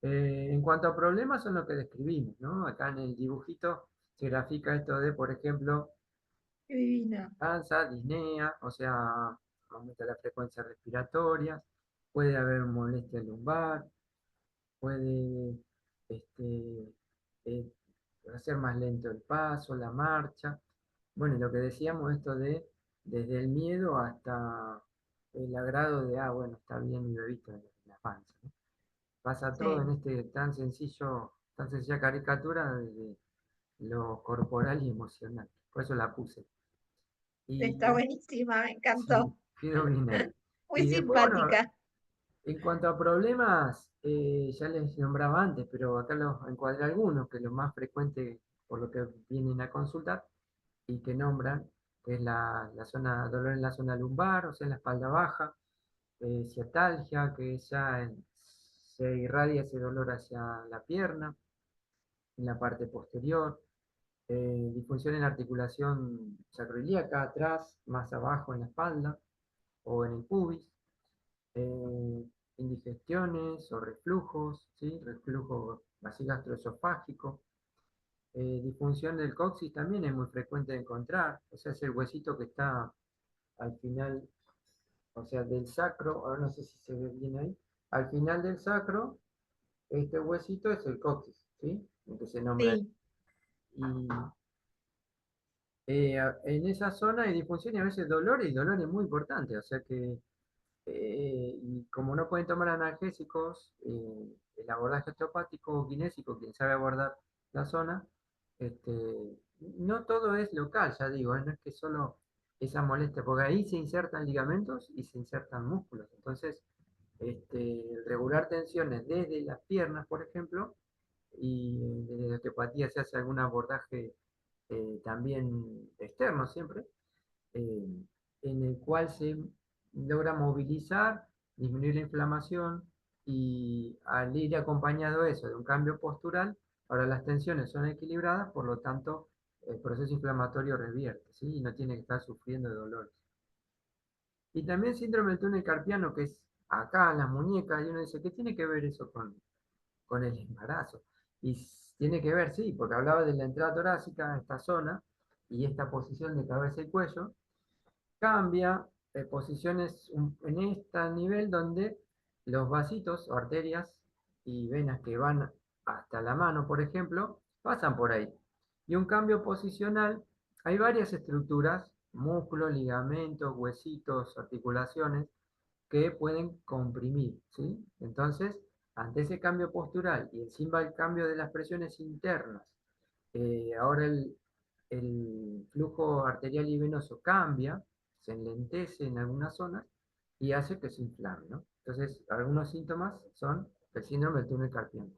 Speaker 2: En cuanto a problemas son lo que describimos, ¿no? Acá en el dibujito se grafica esto de, por ejemplo,
Speaker 1: Qué divina.
Speaker 2: cansa, disnea, o sea, aumenta la frecuencia respiratoria, puede haber molestia lumbar, puede este, eh, hacer más lento el paso, la marcha. Bueno, y lo que decíamos, esto de desde el miedo hasta el agrado de, ah, bueno, está bien mi bebito en la panza, ¿no? Pasa todo en
Speaker 1: Sí,
Speaker 2: este tan sencilla caricatura de lo corporal y emocional. Por eso la puse.
Speaker 1: está
Speaker 2: Y
Speaker 1: buenísima, me encantó.
Speaker 2: sí, quedó bien ahí.
Speaker 1: Muy
Speaker 2: Y después, bueno,
Speaker 1: simpática.
Speaker 2: en cuanto a problemas, ya les nombraba antes, pero acá los encuadré algunos, que lo más frecuente por lo que vienen a consultar y que nombran, que es la zona, dolor en la zona lumbar, o sea, en la espalda baja, ciatalgia, que se irradia ese dolor hacia la pierna, en la parte posterior, disfunción en la articulación sacroiliaca, atrás, más abajo en la espalda o en el pubis, eh, indigestiones o reflujos, ¿sí? Reflujo así gastroesofágico. Disfunción del coxis también es muy frecuente de encontrar, o sea, es el huesito que está al final, o sea, del sacro, ahora no sé si se ve bien ahí, al final del sacro, este huesito es el coxis, ¿sí? El que se nombra.
Speaker 1: Sí,
Speaker 2: Y en esa zona hay disfunción y a veces dolor, y dolor es muy importante, o sea que y como no pueden tomar analgésicos, el abordaje osteopático o kinésico, quien sabe abordar la zona, no todo es local, ya digo, no es que solo esa molestia, porque ahí se insertan ligamentos y se insertan músculos. Entonces, regular tensiones desde las piernas, por ejemplo, y desde la osteopatía se hace algún abordaje también externo siempre, eh, en el cual se logra movilizar, disminuir la inflamación, Y al ir acompañado eso de un cambio postural, ahora las tensiones son equilibradas, por lo tanto el proceso inflamatorio revierte, ¿sí? Y no tiene que estar sufriendo de dolores. Y también síndrome del túnel carpiano, que es acá en las muñecas, y uno dice, ¿qué tiene que ver eso con el embarazo? Y tiene que ver, sí, porque hablaba de la entrada torácica, esta zona, y esta posición de cabeza y cuello, cambia posiciones en este nivel donde los vasitos o arterias y venas que van hasta la mano, por ejemplo, pasan por ahí. Y un cambio posicional, hay varias estructuras, músculos, ligamentos, huesitos, articulaciones, que pueden comprimir, ¿sí? Entonces, ante ese cambio postural y encima el cambio de las presiones internas, ahora el flujo arterial y venoso cambia, se enlentece en algunas zonas y hace que se inflame, ¿no? Entonces, algunos síntomas son el síndrome del túnel carpiano.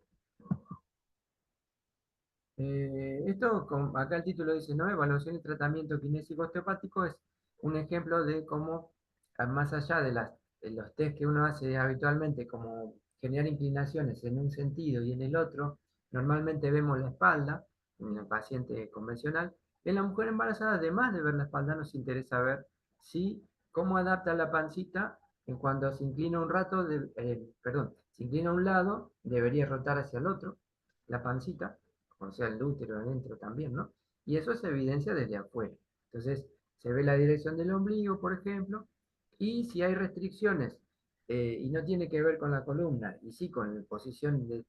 Speaker 2: Esto, acá el título dice, ¿no? Evaluación y tratamiento kinésico osteopático es un ejemplo de cómo, más allá de los test que uno hace habitualmente, como generar inclinaciones en un sentido y en el otro, normalmente vemos la espalda en el paciente convencional. En la mujer embarazada, además de ver la espalda, nos interesa ver si, cómo adapta la pancita en cuando se inclina un rato, perdón, se inclina a un lado, debería rotar hacia el otro, la pancita o sea, el útero adentro también, ¿no? Y eso se evidencia desde afuera. Entonces, se ve la dirección del ombligo, por ejemplo, y si hay restricciones y no tiene que ver con la columna, y sí con la posición de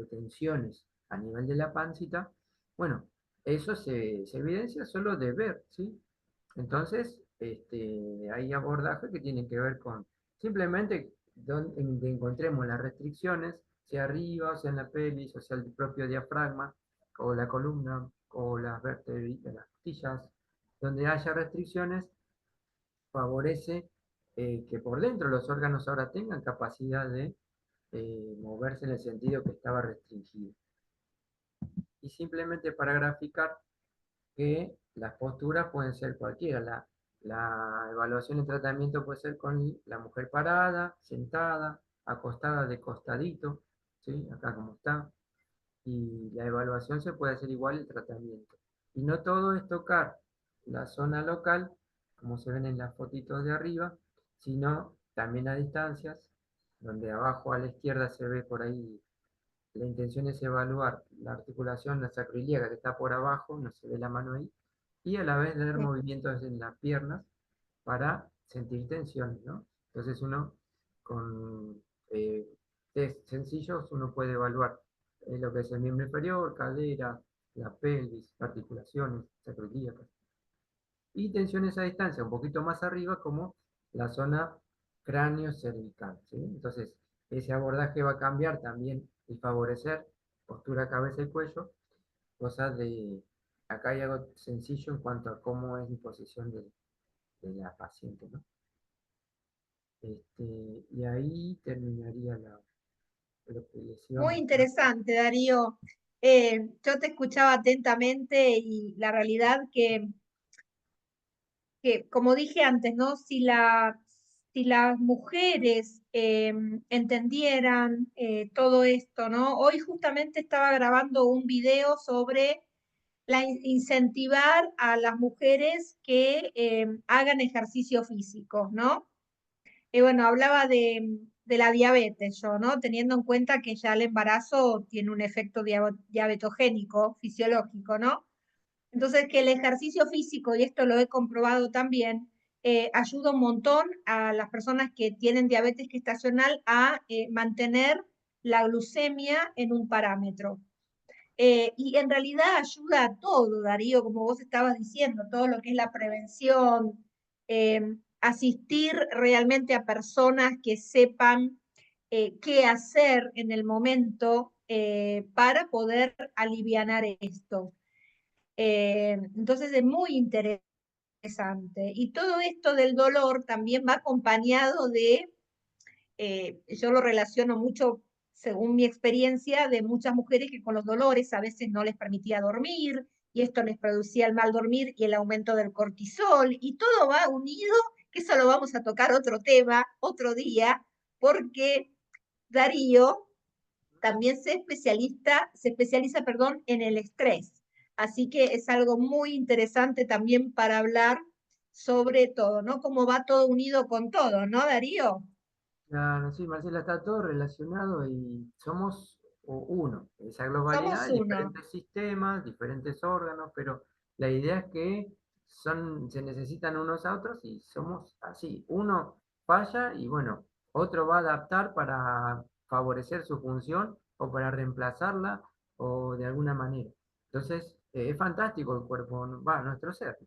Speaker 2: tensiones a nivel de la pancita, bueno, eso se evidencia solo de ver, ¿sí? Entonces, hay abordajes que tienen que ver con simplemente donde encontremos las restricciones, sea arriba, o sea en la pelvis, o sea el propio diafragma, o la columna, o las vértebras, las costillas, donde haya restricciones, favorece que por dentro los órganos ahora tengan capacidad de moverse en el sentido que estaba restringido. Y simplemente para graficar que las posturas pueden ser cualquiera. La evaluación y tratamiento puede ser con la mujer parada, sentada, acostada de costadito, ¿sí? Acá como está. Y la evaluación se puede hacer igual el tratamiento. Y no todo es tocar la zona local, como se ven en las fotitos de arriba, sino también a distancias, donde abajo a la izquierda se ve por ahí, la intención es evaluar la articulación la sacroiliaca que está por abajo, no se ve la mano ahí, y a la vez dar
Speaker 1: Sí.
Speaker 2: movimientos en las piernas para sentir tensiones, ¿no? Entonces uno con eh, test sencillos uno puede evaluar lo que es el miembro inferior, cadera, la pelvis, articulaciones sacroiliacas y tensiones a distancia, un poquito más arriba, como la zona cráneo cervical, ¿sí? Entonces, ese abordaje va a cambiar también y favorecer postura, cabeza y cuello, cosas de, acá hay algo sencillo en cuanto a cómo es la posición de la paciente, ¿no? Y ahí terminaría lo que les iba a
Speaker 1: Muy
Speaker 2: mostrar.
Speaker 1: interesante, Darío. Yo te escuchaba atentamente y la realidad que, como dije antes, ¿no? Si las mujeres entendieran todo esto, ¿no? Hoy justamente estaba grabando un video sobre incentivar a las mujeres que hagan ejercicio físico, ¿no? Y bueno, hablaba de la diabetes yo, ¿no? Teniendo en cuenta que ya el embarazo tiene un efecto diabetogénico, fisiológico, ¿no? Entonces, que el ejercicio físico, y esto lo he comprobado también, ayuda un montón a las personas que tienen diabetes gestacional a mantener la glucemia en un parámetro. Y en realidad ayuda a todo, Darío, como vos estabas diciendo, todo lo que es la prevención, asistir realmente a personas que sepan qué hacer en el momento para poder aliviar esto. Entonces es muy interesante. Y todo esto del dolor también va acompañado de yo lo relaciono mucho, según mi experiencia, de muchas mujeres que con los dolores a veces no les permitía dormir y esto les producía el mal dormir y el aumento del cortisol y todo va unido, que eso lo vamos a tocar otro tema, otro día, porque Darío, también se especializa, perdón, en el estrés. Así que es algo muy interesante también para hablar sobre todo, ¿no? Cómo va todo unido con todo, ¿no, Darío?
Speaker 2: Claro, sí, Marcela, está todo relacionado y somos uno, esa globalidad
Speaker 1: Somos
Speaker 2: de
Speaker 1: uno,
Speaker 2: diferentes sistemas, diferentes órganos, pero la idea es que se necesitan unos a otros y somos así. Uno falla y bueno, otro va a adaptar para favorecer su función o para reemplazarla o de alguna manera. Entonces, es fantástico el cuerpo, va, nuestro ser.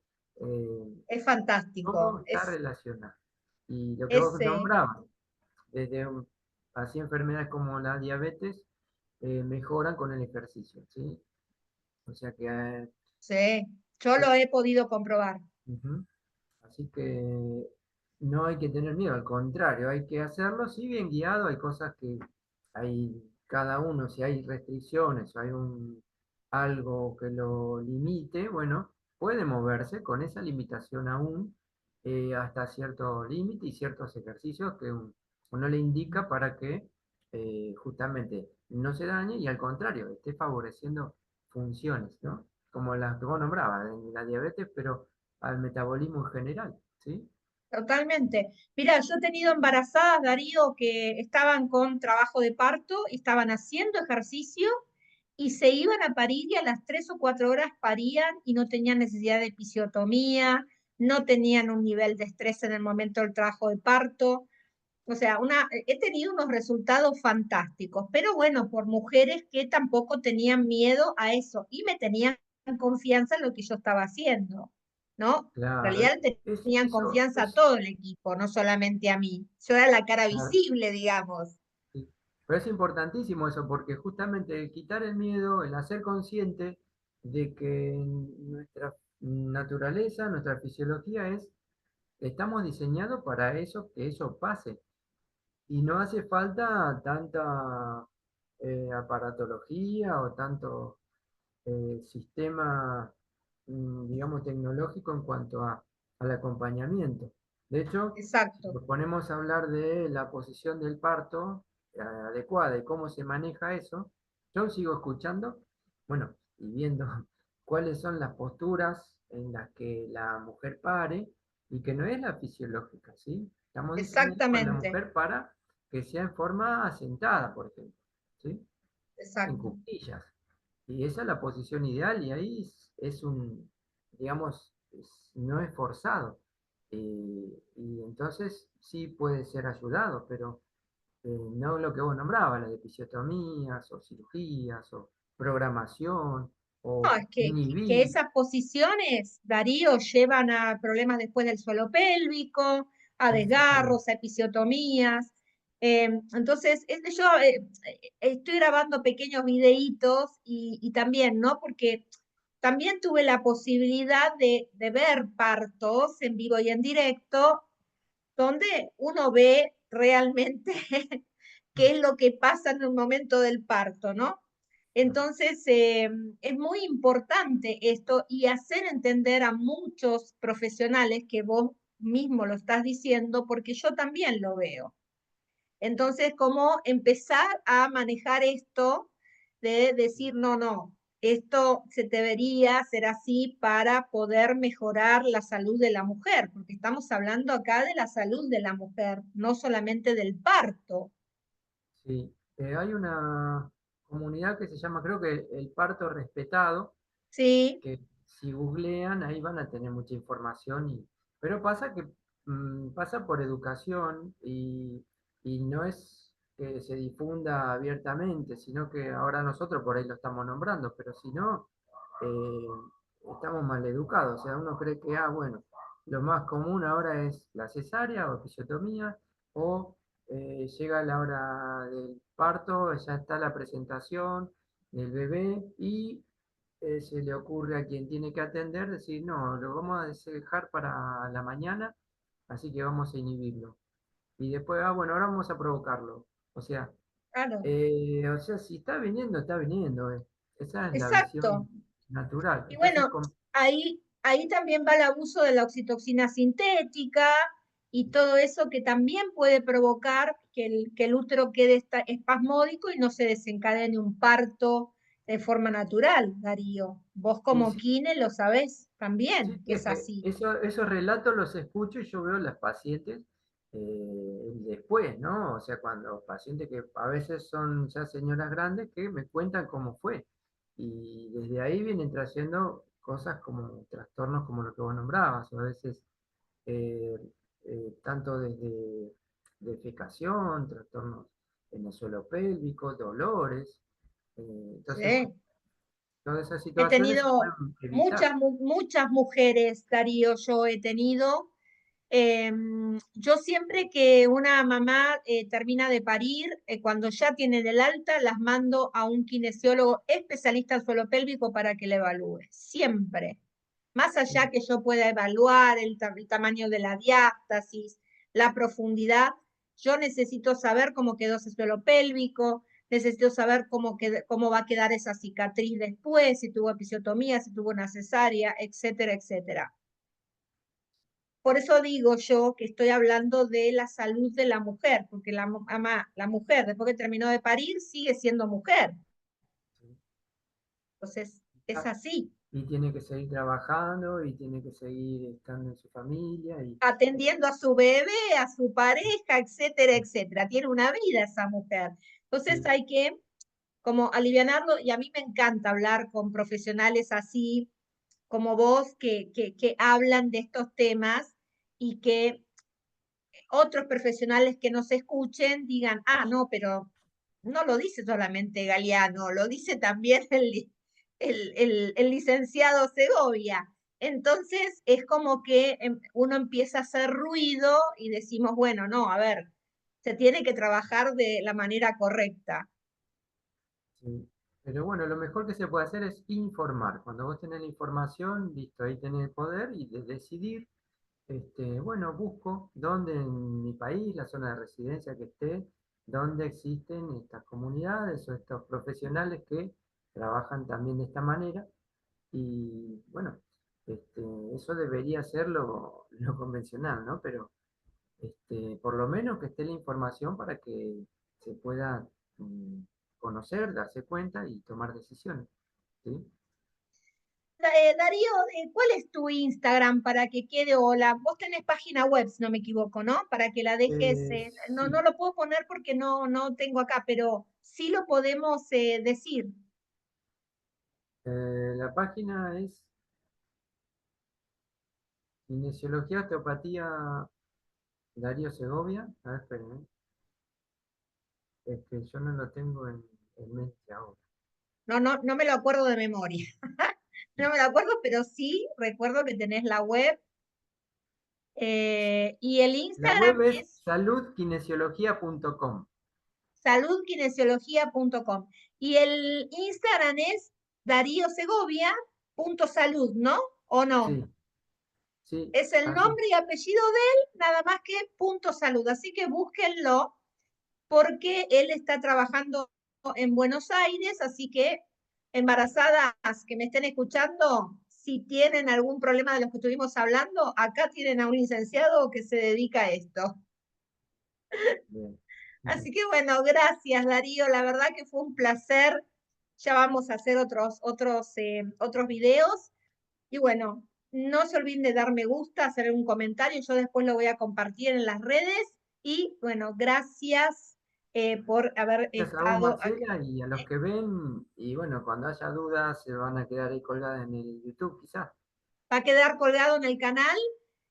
Speaker 1: es
Speaker 2: Todo
Speaker 1: fantástico,
Speaker 2: está relacionado. Y lo que
Speaker 1: es,
Speaker 2: vos nombrabas, desde así enfermedades como la diabetes mejoran con el ejercicio, ¿sí? O sea que,
Speaker 1: sí, yo
Speaker 2: eh,
Speaker 1: lo he podido comprobar.
Speaker 2: ujú. Así que no hay que tener miedo, al contrario, hay que hacerlo, sí bien guiado, hay cosas que hay cada uno, si hay restricciones o hay algo que lo limite, bueno, puede moverse con esa limitación aún hasta cierto límite y ciertos ejercicios que uno le indica para que justamente no se dañe y al contrario, esté favoreciendo funciones, ¿no? Como las que vos nombrabas, de la diabetes, pero al metabolismo en general, ¿sí?
Speaker 1: Totalmente. Mira, yo he tenido embarazadas, Darío, que estaban con trabajo de parto, estaban haciendo ejercicio y se iban a parir y a las 3 o 4 horas parían y no tenían necesidad de episiotomía, no tenían un nivel de estrés en el momento del trabajo de parto. O sea, he tenido unos resultados fantásticos, pero bueno, por mujeres que tampoco tenían miedo a eso y me tenían confianza en lo que yo estaba haciendo, ¿no? En
Speaker 2: Claro,
Speaker 1: realidad tenían
Speaker 2: eso
Speaker 1: confianza a
Speaker 2: es,
Speaker 1: todo el equipo, no solamente a mí. Yo era la cara
Speaker 2: claro,
Speaker 1: visible, digamos.
Speaker 2: sí. Pero es importantísimo eso, porque justamente el quitar el miedo, el hacer consciente de que nuestra naturaleza, nuestra fisiología estamos diseñados para eso, que eso pase. Y no hace falta tanta aparatología o tanto sistema, digamos, tecnológico en cuanto al acompañamiento. De hecho, si
Speaker 1: Exacto,
Speaker 2: nos ponemos a hablar de la posición del parto adecuada y cómo se maneja eso, yo sigo escuchando, bueno, y viendo cuáles son las posturas en las que la mujer pare y que no es la fisiológica, ¿sí? Estamos diseñados con la
Speaker 1: exactamente,
Speaker 2: mujer para que sea en forma asentada, por ejemplo, ¿sí? En
Speaker 1: exacto.
Speaker 2: cuclillas. Y esa es la posición ideal y ahí es un, digamos, no es forzado. Y entonces sí puede ser ayudado, pero no lo que vos nombrabas, las episiotomías o cirugías o programación
Speaker 1: No,
Speaker 2: o
Speaker 1: es que
Speaker 2: inhibir.
Speaker 1: esas posiciones, Darío, llevan a problemas después del suelo pélvico, a
Speaker 2: Exactamente.
Speaker 1: desgarros, a episiotomías. Entonces, yo estoy grabando pequeños videitos y también, ¿no? Porque también tuve la posibilidad de ver partos en vivo y en directo donde uno ve realmente qué
Speaker 2: Mm,
Speaker 1: es lo que pasa en el momento del parto, ¿no?
Speaker 2: mm.
Speaker 1: Entonces, es muy importante esto y hacer entender a muchos profesionales que vos mismo lo estás diciendo, porque yo también lo veo. Entonces, cómo empezar a manejar esto de decir, no, no, esto se debería hacer así para poder mejorar la salud de la mujer, porque estamos hablando acá de la salud de la mujer, no solamente del parto.
Speaker 2: Sí, hay una comunidad que se llama, creo que el parto respetado,
Speaker 1: Sí,
Speaker 2: que si googlean ahí van a tener mucha información, pero pasa que pasa por educación y no es que se difunda abiertamente, sino que ahora nosotros por ahí lo estamos nombrando, pero si no, eh, estamos mal educados, o sea, uno cree que, bueno, lo más común ahora es la cesárea o episiotomía, o llega la hora del parto, ya está la presentación del bebé y se le ocurre a quien tiene que atender decir, no, lo vamos a dejar para la mañana, así que vamos a inhibirlo. Y después, bueno, ahora vamos a provocarlo.
Speaker 1: claro,
Speaker 2: O sea, si está viniendo, está viniendo. Esa es la
Speaker 1: exacto.
Speaker 2: visión natural.
Speaker 1: Y
Speaker 2: Entonces,
Speaker 1: bueno, ahí también va el abuso de la oxitoxina sintética y todo eso que también puede provocar que el útero quede espasmódico y no se desencadene un parto de forma natural, Darío. Vos
Speaker 2: Y
Speaker 1: como
Speaker 2: sí,
Speaker 1: kine lo sabés
Speaker 2: sí,
Speaker 1: también, que
Speaker 2: es
Speaker 1: es
Speaker 2: que
Speaker 1: así.
Speaker 2: esos relatos los escucho y yo veo a las pacientes después, ¿no? O sea, cuando pacientes que a veces son ya señoras grandes que me cuentan cómo fue. Y desde ahí vienen trayendo cosas como trastornos como lo que vos nombrabas, o a veces eh, tanto desde defecación, trastornos en el suelo pélvico, dolores. Entonces,
Speaker 1: Sí.
Speaker 2: bueno, todas esas
Speaker 1: He
Speaker 2: situaciones se
Speaker 1: tenido
Speaker 2: pueden evitar.
Speaker 1: muchas mujeres, Darío, yo he tenido. Yo siempre que una mamá termina de parir, cuando ya tienen el alta, las mando a un kinesiólogo especialista en suelo pélvico para que le evalúe. Siempre. Más allá
Speaker 2: Sí,
Speaker 1: que yo pueda evaluar el tamaño de la diástasis, la profundidad, yo necesito saber cómo quedó ese suelo pélvico, necesito saber cómo va a quedar esa cicatriz después, si tuvo episiotomía, si tuvo una cesárea, etcétera, etcétera. Por eso digo yo que estoy hablando de la salud de la mujer, porque la mujer, después que terminó de parir, sigue siendo mujer.
Speaker 2: sí.
Speaker 1: Entonces, es
Speaker 2: Ah,
Speaker 1: así,
Speaker 2: y tiene que seguir trabajando y tiene que seguir estando en su familia y
Speaker 1: atendiendo a su bebé, a su pareja, etcétera, etcétera. Tiene una vida esa mujer. Entonces
Speaker 2: sí,
Speaker 1: hay que como alivianarlo y a mí me encanta hablar con profesionales así como vos que hablan de estos temas y que otros profesionales que nos escuchen digan, ah, no, pero no lo dice solamente Galeano, lo dice también el licenciado Segovia. Entonces es como que uno empieza a hacer ruido y decimos, bueno, no, a ver, se tiene que trabajar de la manera correcta.
Speaker 2: sí. Pero bueno, lo mejor que se puede hacer es informar. Cuando vos tenés la información, listo, ahí tenés el poder y de decidir. Bueno, busco dónde en mi país, la zona de residencia que esté, dónde existen estas comunidades o estos profesionales que trabajan también de esta manera. Y bueno, eso debería ser lo convencional, ¿no? Pero por lo menos que esté la información para que se pueda mm, conocer, darse cuenta y tomar decisiones, ¿sí?
Speaker 1: Darío, ¿cuál es tu Instagram para que quede hola? Vos tenés página web, si no me equivoco, ¿no? Para que la dejes, no, no
Speaker 2: Sí,
Speaker 1: lo puedo poner porque no tengo acá, pero sí lo podemos decir.
Speaker 2: la página es Kinesiología Osteopatía Darío Segovia. A ver, espérenme, es que yo no lo tengo en mente ahora.
Speaker 1: No me lo acuerdo de memoria. No me lo acuerdo, pero sí recuerdo que tenés la web y el
Speaker 2: La
Speaker 1: Instagram
Speaker 2: web es
Speaker 1: es
Speaker 2: saludkinesiología.com.
Speaker 1: saludkinesiología.com y el Instagram es daríosegovia.salud, ¿no? ¿O no?
Speaker 2: Sí, sí,
Speaker 1: Es el
Speaker 2: así.
Speaker 1: nombre y apellido de él, nada más que punto salud. Así que búsquenlo porque él está trabajando en Buenos Aires, así que embarazadas que me estén escuchando, si tienen algún problema de los que estuvimos hablando, acá tienen a un licenciado que se dedica a esto.
Speaker 2: Bien.
Speaker 1: Así que bueno, gracias Darío, la verdad que fue un placer. Ya vamos a hacer otros videos. Y bueno, no se olviden de dar me gusta, hacer un comentario, yo después lo voy a compartir en las redes. Y bueno, gracias por haber
Speaker 2: Gracias a vos,
Speaker 1: estado acá.
Speaker 2: Marcela, y a los que ven, y bueno, cuando haya dudas se van a quedar ahí colgadas en el YouTube, quizás.
Speaker 1: Va a quedar colgado en el canal,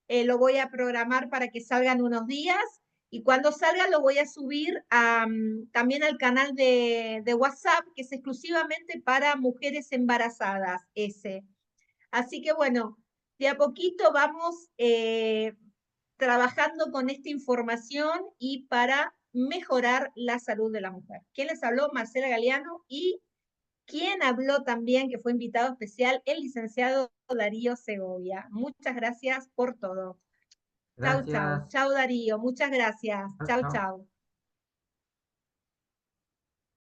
Speaker 1: lo voy a programar para que salgan unos días y cuando salga lo voy a subir también al canal de WhatsApp, que es exclusivamente para mujeres embarazadas, ese. Así que bueno, de a poquito vamos trabajando con esta información y para mejorar la salud de la mujer. ¿Quién les habló? Marcela Galeano y quien habló también, que fue invitado especial, el licenciado Darío Segovia. Muchas gracias por todo. Chau, chau.
Speaker 2: Gracias.
Speaker 1: Chau, Darío. Muchas gracias.
Speaker 2: Chao,
Speaker 1: Chau,
Speaker 2: chao.
Speaker 1: chau.